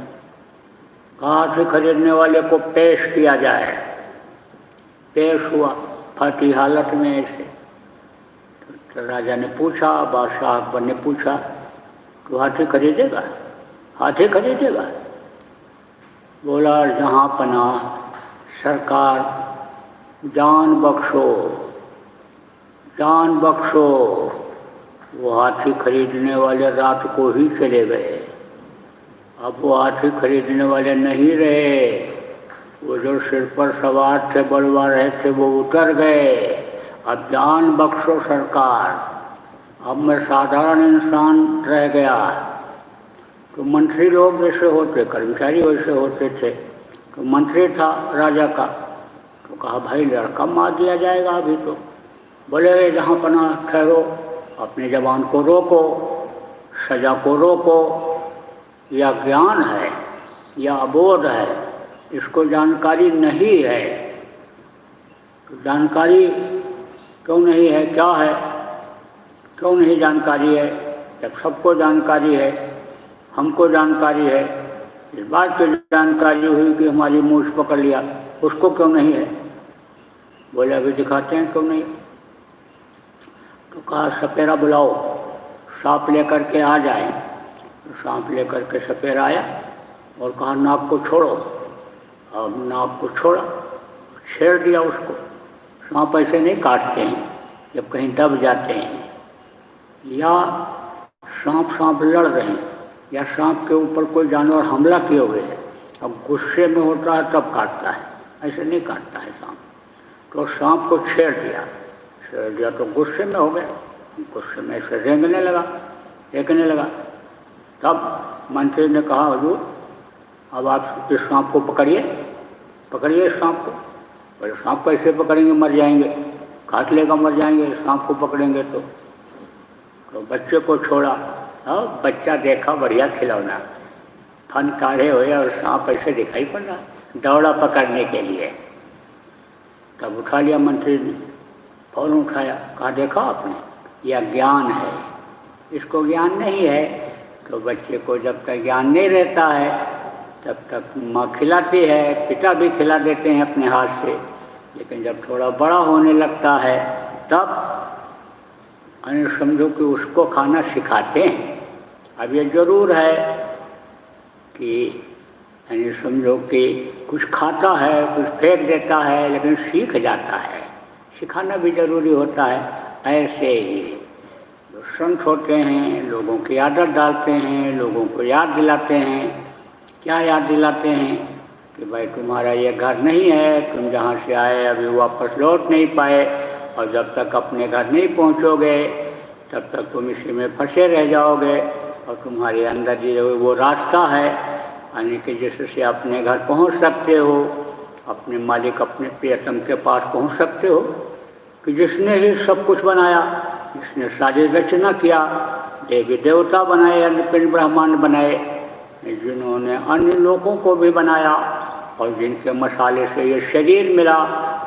कहा कि खरीदने वाले को पेश किया जाए। पेश हुआ फटी हालत में ऐसे। तो राजा ने पूछा, बादशाह अकबर ने पूछा, तो हाथी खरीदेगा? हाथी खरीदेगा? बोला, जहाँ पनाह सरकार, जान बख्शो, जान बख्शो। वो हाथी खरीदने वाले रात को ही चले गए। अब वो हाथी खरीदने वाले नहीं रहे, वो जो सिर पर सवार थे, बलवा रहे थे, वो उतर गए। अब जान बख्शो सरकार, अब मैं साधारण इंसान रह गया। तो मंत्री लोग जैसे होते, कर्मचारी वैसे होते थे। तो मंत्री था राजा का, तो कहा भाई लड़का मार दिया जाएगा अभी तो। बोले, जहाँ पना ठहरो, अपने जवान को रोको, सजा को रोको। या ज्ञान है या अबोध है, इसको जानकारी नहीं है, तो जानकारी क्यों नहीं है, क्या है, क्यों नहीं जानकारी है? जब सबको जानकारी है, हमको जानकारी है, इस बात की जानकारी हुई कि हमारी मूछ पकड़ लिया, उसको क्यों नहीं है? बोले अभी दिखाते हैं क्यों नहीं। तो कहा सपेरा बुलाओ, सांप लेकर के आ जाए। तो सांप लेकर के सपेरा आया और कहा नाक को छोड़ो। अब नाक को छोड़ा, छेड़ दिया उसको। सांप ऐसे नहीं काटते हैं जब कहीं दब जाते हैं, या सांप लड़ रहे हैं, या सांप के ऊपर कोई जानवर हमला किए हुए है, अब गुस्से में होता है तब काटता है, ऐसे नहीं काटता है सांप। तो सांप को छेड़ दिया तो गुस्से में हो गया, गुस्से में ऐसे रेंगने लगा। तब मंत्री ने कहा हुजूर अब आप इस सांप को पकड़िए सांप को। बोले सांप कैसे पकड़ेंगे, मर जाएंगे, काट लेगा मर जाएंगे, सांप को पकड़ेंगे तो बच्चे को छोड़ा। और बच्चा देखा बढ़िया खिलौना, फन काढ़े हुए और सांप ऐसे दिखाई पड़ रहा, दौड़ा पकड़ने के लिए। तब उठा लिया मंत्री ने, फौरन उठाया, कहा देखा आपने, यह ज्ञान है, इसको ज्ञान नहीं है। तो बच्चे को जब तक ज्ञान नहीं रहता है तब तक माँ खिलाती है, पिता भी खिला देते हैं अपने हाथ से, लेकिन जब थोड़ा बड़ा होने लगता है तब समझो कि उसको खाना सिखाते हैं। अब ये जरूर है कि समझो कि कुछ खाता है, कुछ फेंक देता है, लेकिन सीख जाता है, सिखाना भी जरूरी होता है। ऐसे ही जो संत होते हैं लोगों की आदत डालते हैं, लोगों को याद दिलाते हैं। क्या याद दिलाते हैं कि भाई तुम्हारा ये घर नहीं है, तुम जहाँ से आए अभी वापस लौट नहीं पाए, और जब तक अपने घर नहीं पहुँचोगे तब तक तुम इसी में फंसे रह जाओगे, और तुम्हारे अंदर जो वो रास्ता है यानी कि जिससे अपने घर पहुँच सकते हो, अपने मालिक अपने प्रियतम के पास पहुँच सकते हो, कि जिसने ही सब कुछ बनाया, जिसने सारी रचना किया, देवी देवता बनाए, अन्य पिंड ब्रह्मांड बनाए, जिन्होंने अन्य लोगों को भी बनाया, और जिनके मसाले से ये शरीर मिला,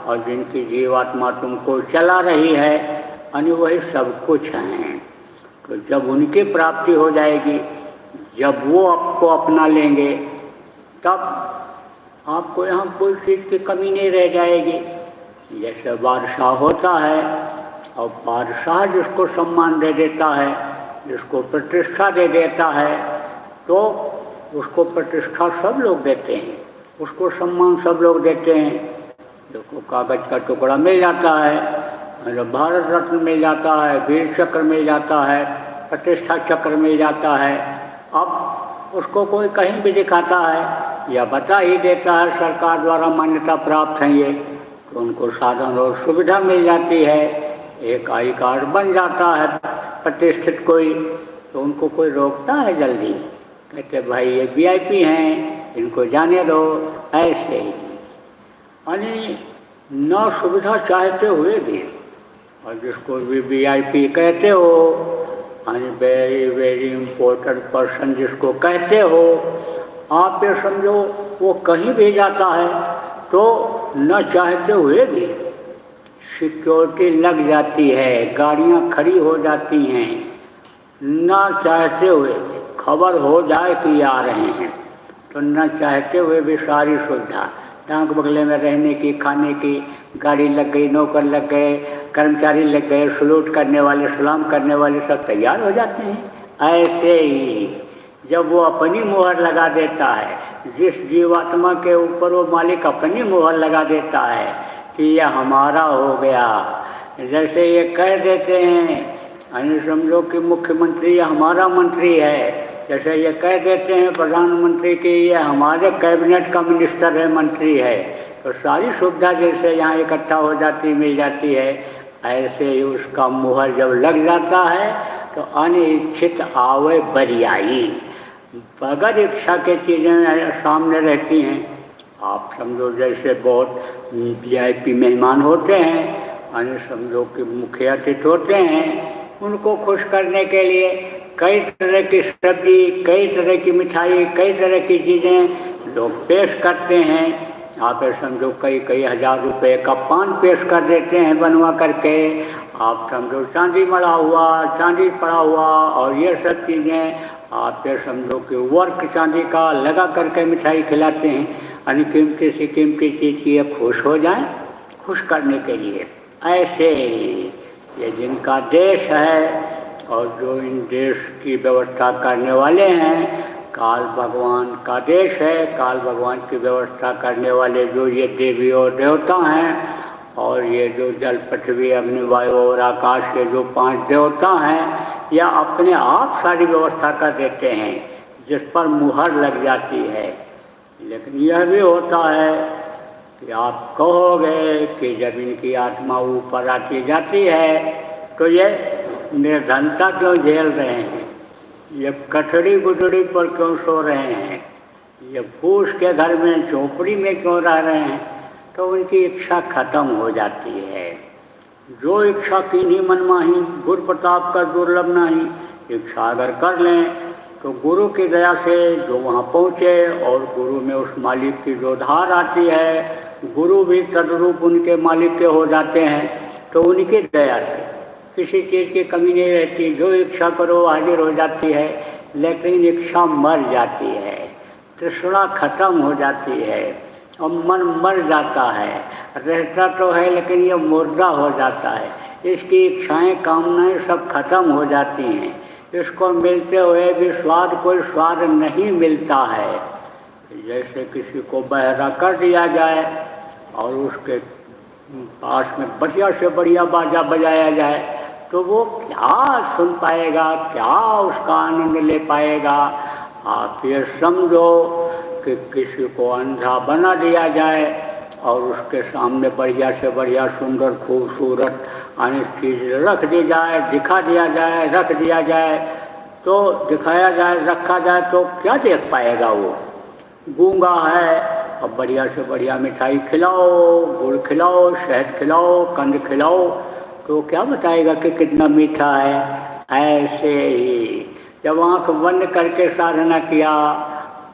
और जिनकी जीवात्मा तुमको चला रही है, अन्य वही सब कुछ हैं। तो जब उनकी प्राप्ति हो जाएगी, जब वो आपको अपना लेंगे, तब आपको यहाँ कोई चीज़ की कमी नहीं रह जाएगी। जैसे बादशाह होता है, और बादशाह जिसको सम्मान दे देता है, जिसको प्रतिष्ठा दे देता है, तो उसको प्रतिष्ठा सब लोग देते हैं, उसको सम्मान सब लोग देते हैं। जिसको कागज का टुकड़ा मिल जाता है, भारत रत्न मिल जाता है, वीर चक्र मिल जाता है, प्रतिष्ठा चक्र मिल जाता है, अब उसको कोई कहीं भी दिखाता है या बता ही देता है सरकार द्वारा मान्यता प्राप्त है ये, तो उनको साधन और सुविधा मिल जाती है, एक आई कार्ड बन जाता है प्रतिष्ठित कोई, तो उनको कोई रोकता है जल्दी, कहते भाई ये वीआईपी हैं, इनको जाने दो। ऐसे ही यानी न सुविधा चाहते हुए भी, और जिसको भी वीआईपी कहते हो, यानी वेरी वेरी इम्पोर्टेंट पर्सन जिसको कहते हो, आप ये समझो वो कहीं भी जाता है तो न चाहते हुए भी सिक्योरिटी लग जाती है, गाड़ियां खड़ी हो जाती हैं, न चाहते हुए खबर हो जाए कि आ रहे हैं तो न चाहते हुए भी सारी सुविधा, टांग बगले में रहने की, खाने की, गाड़ी लग गई, नौकर लग गए, कर्मचारी लग गए, सलूट करने वाले, सलाम करने वाले सब तैयार हो जाते हैं। ऐसे ही जब वो अपनी मुहर लगा देता है, जिस जीवात्मा के ऊपर वो मालिक अपनी मुहर लगा देता है कि यह हमारा हो गया, जैसे ये कह देते हैं यानी समझो कि मुख्यमंत्री यह हमारा मंत्री है, जैसे ये कह देते हैं प्रधानमंत्री कि ये हमारे कैबिनेट का मिनिस्टर है, मंत्री है, तो सारी सुविधा जैसे यहाँ इकट्ठा हो जाती मिल जाती है, ऐसे ही उसका मुहर जब लग जाता है तो अनिच्छित आवे बरियाई, बगैर इच्छा के चीज़ें सामने रहती हैं। आप समझो जैसे बहुत वीआईपी मेहमान होते हैं, यानी समझो कि मुख्य अतिथि होते हैं, उनको खुश करने के लिए कई तरह की सब्जी, कई तरह की मिठाई, कई तरह की चीज़ें लोग पेश करते हैं, आप ये समझो कई कई हजार रुपए का पान पेश कर देते हैं बनवा करके। आप समझो चांदी मड़ा हुआ, चांदी पड़ा हुआ और ये सब चीज़ें आप ये समझो कि वर्क चांदी का लगा करके मिठाई खिलाते हैं, यानी कीमती से कीमती चीज़ की ये खुश हो जाए, खुश करने के लिए। ऐसे ही ये जिनका देश है और जो इन देश की व्यवस्था करने वाले हैं, काल भगवान का देश है, काल भगवान की व्यवस्था करने वाले जो ये देवी और देवता हैं, और ये जो जल पृथ्वी अग्नि वायु और आकाश के जो 5 देवता हैं, या अपने आप सारी व्यवस्था कर देते हैं जिस पर मुहर लग जाती है। लेकिन यह भी होता है कि आप कहोगे कि जब इनकी आत्मा ऊपर आती जाती है तो ये निर्धनता क्यों झेल रहे हैं, ये कचड़ी गुजड़ी पर क्यों सो रहे हैं, ये फूस के घर में झोपड़ी में क्यों रह रहे हैं, तो उनकी इच्छा खत्म हो जाती है। जो इच्छा कीन्ही मनमाही, गुरु प्रताप का दुर्लभ नहीं। इच्छा अगर कर लें तो गुरु की दया से जो वहाँ पहुँचे और गुरु में उस मालिक की जो धार आती है, गुरु भी तद्रूप उनके मालिक के हो जाते हैं, तो उनकी दया से किसी चीज़ की कमी नहीं रहती। जो इच्छा करो हाजिर हो जाती है, लेकिन इच्छा मर जाती है, तृष्णा खत्म हो जाती है और मन मर जाता है। रहता तो है लेकिन ये मुर्दा हो जाता है, इसकी इच्छाएं कामनाएं सब खत्म हो जाती हैं। इसको मिलते हुए भी स्वाद कोई स्वाद नहीं मिलता है। जैसे किसी को बहरा कर दिया जाए और उसके पास में बढ़िया से बढ़िया बाजा बजाया जाए तो वो क्या सुन पाएगा, क्या उसका आनंद ले पाएगा। आप ये समझो कि किसी को अंधा बना दिया जाए और उसके सामने बढ़िया से बढ़िया सुंदर खूबसूरत अनेक चीज़ रख दी जाए, दिखा दिया जाए, रख दिया जाए, तो दिखाया जाए, रखा जाए, तो क्या देख पाएगा वो। गूंगा है, अब बढ़िया से बढ़िया मिठाई खिलाओ, गुड़ खिलाओ, शहद खिलाओ, कंद खिलाओ, तो क्या बताएगा कि कितना मीठा है। ऐसे ही जब आँख बंद करके साधना किया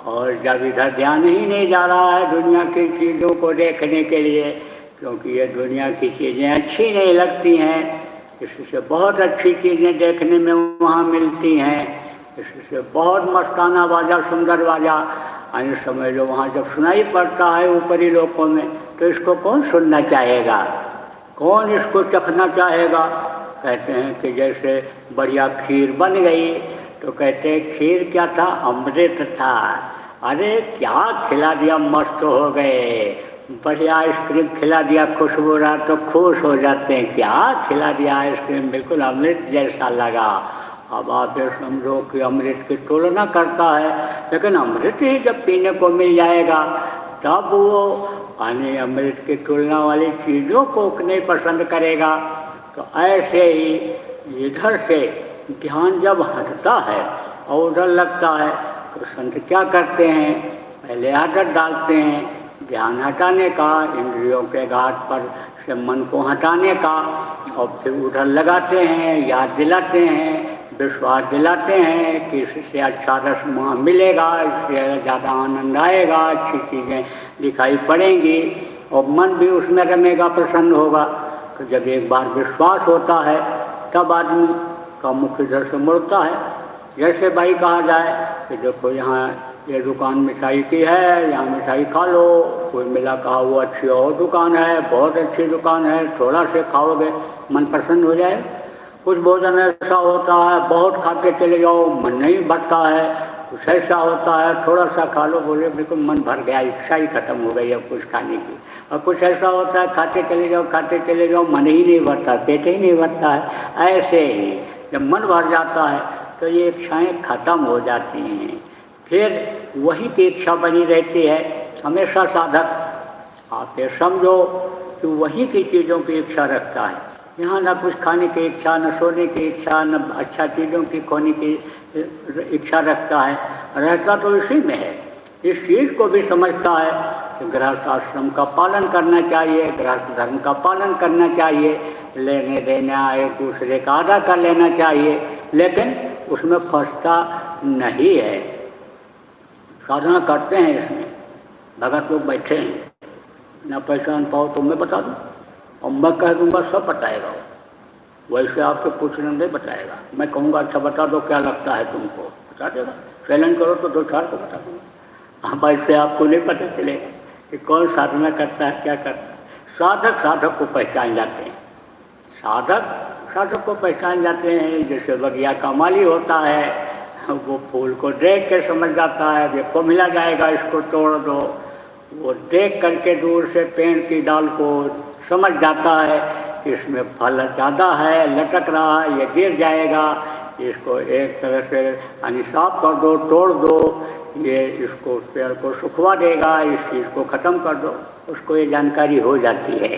और जब इधर ध्यान ही नहीं जा रहा है दुनिया की चीज़ों को देखने के लिए, क्योंकि ये दुनिया की चीज़ें अच्छी नहीं लगती हैं, इससे बहुत अच्छी चीज़ें देखने में वहाँ मिलती हैं, इससे बहुत मस्ताना बाजा, सुंदर बाजा अन्य समय जो वहाँ जब सुनाई पड़ता है ऊपरी लोकों में, तो इसको कौन सुनना चाहेगा, कौन इसको चखना चाहेगा। कहते हैं कि जैसे बढ़िया खीर बन गई तो कहते हैं खीर क्या था, अमृत था। अरे क्या खिला दिया, मस्त हो गए। बढ़िया आइसक्रीम खिला दिया, खुशबू रहा तो खुश हो जाते हैं। क्या खिला दिया आइसक्रीम, बिल्कुल अमृत जैसा लगा। अब आप ये समझो कि अमृत की तुलना करता है, लेकिन अमृत ही जब पीने को मिल जाएगा तब वो अन्य अमृत की तुलना वाली चीज़ों को नहीं पसंद करेगा। तो ऐसे ही इधर से ध्यान जब हटता है और उधर लगता है तो संत क्या करते हैं, पहले आदत डालते हैं ध्यान हटाने का, इंद्रियों के घाट पर से मन को हटाने का, और फिर उधर लगाते हैं, याद दिलाते हैं, विश्वास दिलाते हैं कि इससे अच्छा रस वहाँ मिलेगा, इससे ज़्यादा आनंद आएगा, अच्छी चीज़ें दिखाई पड़ेंगी और मन भी उसमें रमेगा, प्रसन्न होगा। तो जब एक बार विश्वास होता है तब आदमी का मुख इधर से मुड़ता है। जैसे भाई कहा जाए कि देखो यहाँ ये दुकान मिठाई की है, यहाँ मिठाई खा लो, कोई मिला कहा वो अच्छी और दुकान है, बहुत अच्छी दुकान है, थोड़ा से खाओगे मन प्रसन्न हो जाए। कुछ भोजन ऐसा होता है बहुत खाते चले जाओ मन नहीं भरता है, कुछ ऐसा होता है थोड़ा सा खा लो, बोले बिल्कुल मन भर गया, इच्छा ही खत्म हो गई अब कुछ खाने की। और कुछ ऐसा होता है खाते चले जाओ मन ही नहीं भरता, पेट ही नहीं भरता है। ऐसे ही जब मन भर जाता है तो ये इच्छाएँ खत्म हो जाती हैं, फिर वही की इच्छा बनी रहती है हमेशा। साधक आप ये समझो कि वही की चीज़ों की इच्छा रखता है, यहाँ न कुछ खाने की इच्छा, न सोने की इच्छा, न अच्छा चीज़ों की खोने की इच्छा रखता है, रहता तो इसी में है। इस चीज़ को भी समझता है कि गृहस्थ आश्रम का पालन करना चाहिए, गृहस्थ धर्म का पालन करना चाहिए, लेने देना एक दूसरे का अदा कर लेना चाहिए, लेकिन उसमें फंसता नहीं है। साधना करते हैं, इसमें भगत लोग बैठे हैं, ना पहचान पाओ तो मैं बता दूँ, और मैं कह दूँगा सब बताएगा वो। वैसे आपके पूछने नहीं बताएगा, मैं कहूँगा अच्छा बता दो क्या लगता है तुमको, बता देगा। चैलेंज करो तो 2-4 को बता दूँगा। अब ऐसे आपको नहीं पता चलेगा कि कौन साधना करता है, क्या करता है। साधक साधक को पहचान जाते हैं, साधक साधक को पहचान जाते हैं। जैसे बगिया का माली होता है, वो फूल को देख के समझ जाता है, ये को मिला जाएगा, इसको तोड़ दो। वो देख करके दूर से पेड़ की डाल को समझ जाता है कि इसमें फल ज़्यादा है, लटक रहा है, ये गिर जाएगा, इसको एक तरह से अनिसाफ कर दो, तोड़ दो, ये इसको पेड़ को सुखवा देगा, इस चीज़ को ख़त्म कर दो। उसको ये जानकारी हो जाती है।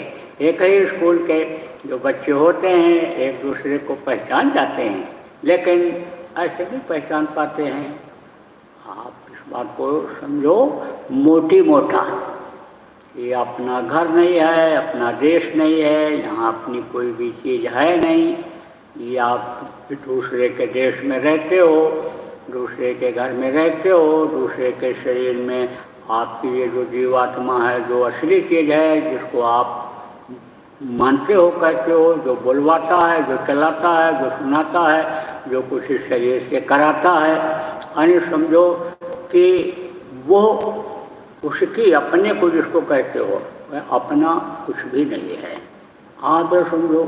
एक ही स्कूल के जो बच्चे होते हैं एक दूसरे को पहचान जाते हैं, लेकिन ऐसे भी पहचान पाते हैं। आप इस बात को समझो मोटी मोटा, ये अपना घर नहीं है, अपना देश नहीं है, यहाँ अपनी कोई भी चीज़ है नहीं। ये आप दूसरे के देश में रहते हो, दूसरे के घर में रहते हो, दूसरे के शरीर में आपकी ये जो जीवात्मा है, जो असली चीज़ है, जिसको आप मानते हो, कहते हो, जो बुलवाता है, जो चलाता है, जो सुनाता है, जो कुछ इस शरीर से कराता है, यानी समझो कि वो उसकी अपने को जिसको कहते हो वह अपना कुछ भी नहीं है। आप समझो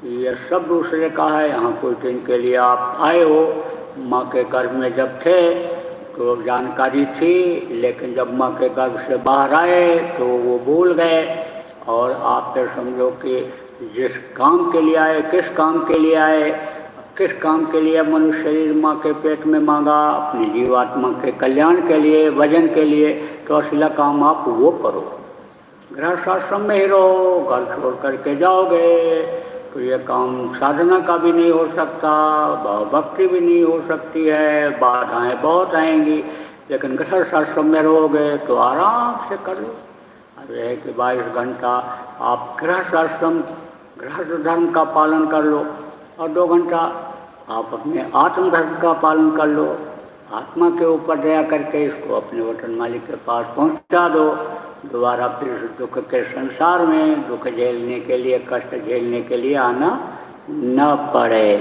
ये सब दूसरे का है। यहाँ कुछ दिन के लिए आप आए हो, माँ के गर्भ में जब थे तो जानकारी थी, लेकिन जब माँ के गर्भ से बाहर आए तो वो भूल गए। और आप फिर समझो कि जिस काम के लिए आए, किस काम के लिए आए, किस काम के लिए मनुष्य शरीर माँ के पेट में मांगा, अपनी जीवात्मा के कल्याण के लिए, वजन के लिए, तो असला काम आप वो करो। गृहस्थाश्रम में ही रहो, घर छोड़ करके जाओगे तो ये काम साधना का भी नहीं हो सकता, भक्ति भी नहीं हो सकती है, बाधाएं बहुत आएंगी। लेकिन गृहस्थाश्रम में रहोगे तो आराम से कर लो। अब यह है कि 22 घंटा आप गृहस्थाश्रम गृहस्थ धर्म का पालन कर लो, और 2 घंटा आप अपने आत्म धर्म का पालन कर लो। आत्मा के ऊपर दया करके इसको अपने वतन मालिक के पास पहुंचा दो। दोबारा फिर दुख के संसार में दुख झेलने के लिए, कष्ट झेलने के लिए आना न पड़े।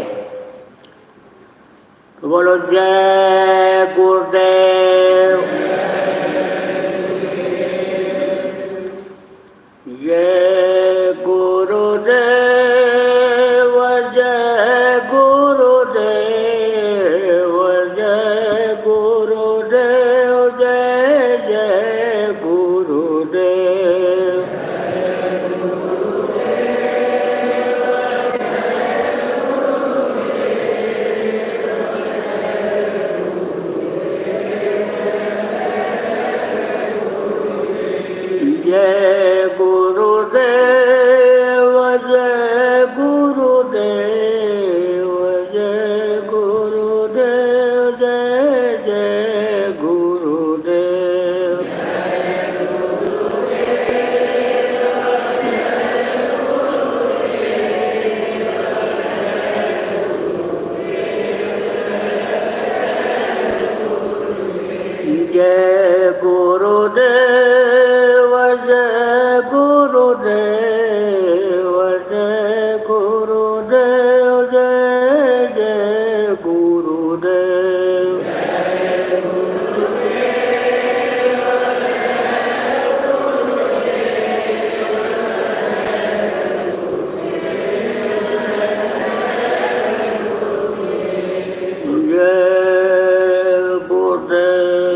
तो बोलो जय गुरुदेव, जय गुरुदेव, जय गुरुदेव, जय गुरुदेव, जय जय गुरुदेव। जय गुरुदेव, जय गुरुदेव, जय गुरुदेव, जय जय गुरुदेव। जय गुरुदेव, जय गुरुदेव, जय गुरुदेव, जय जय गुरुदेव। जय गुरुदेव।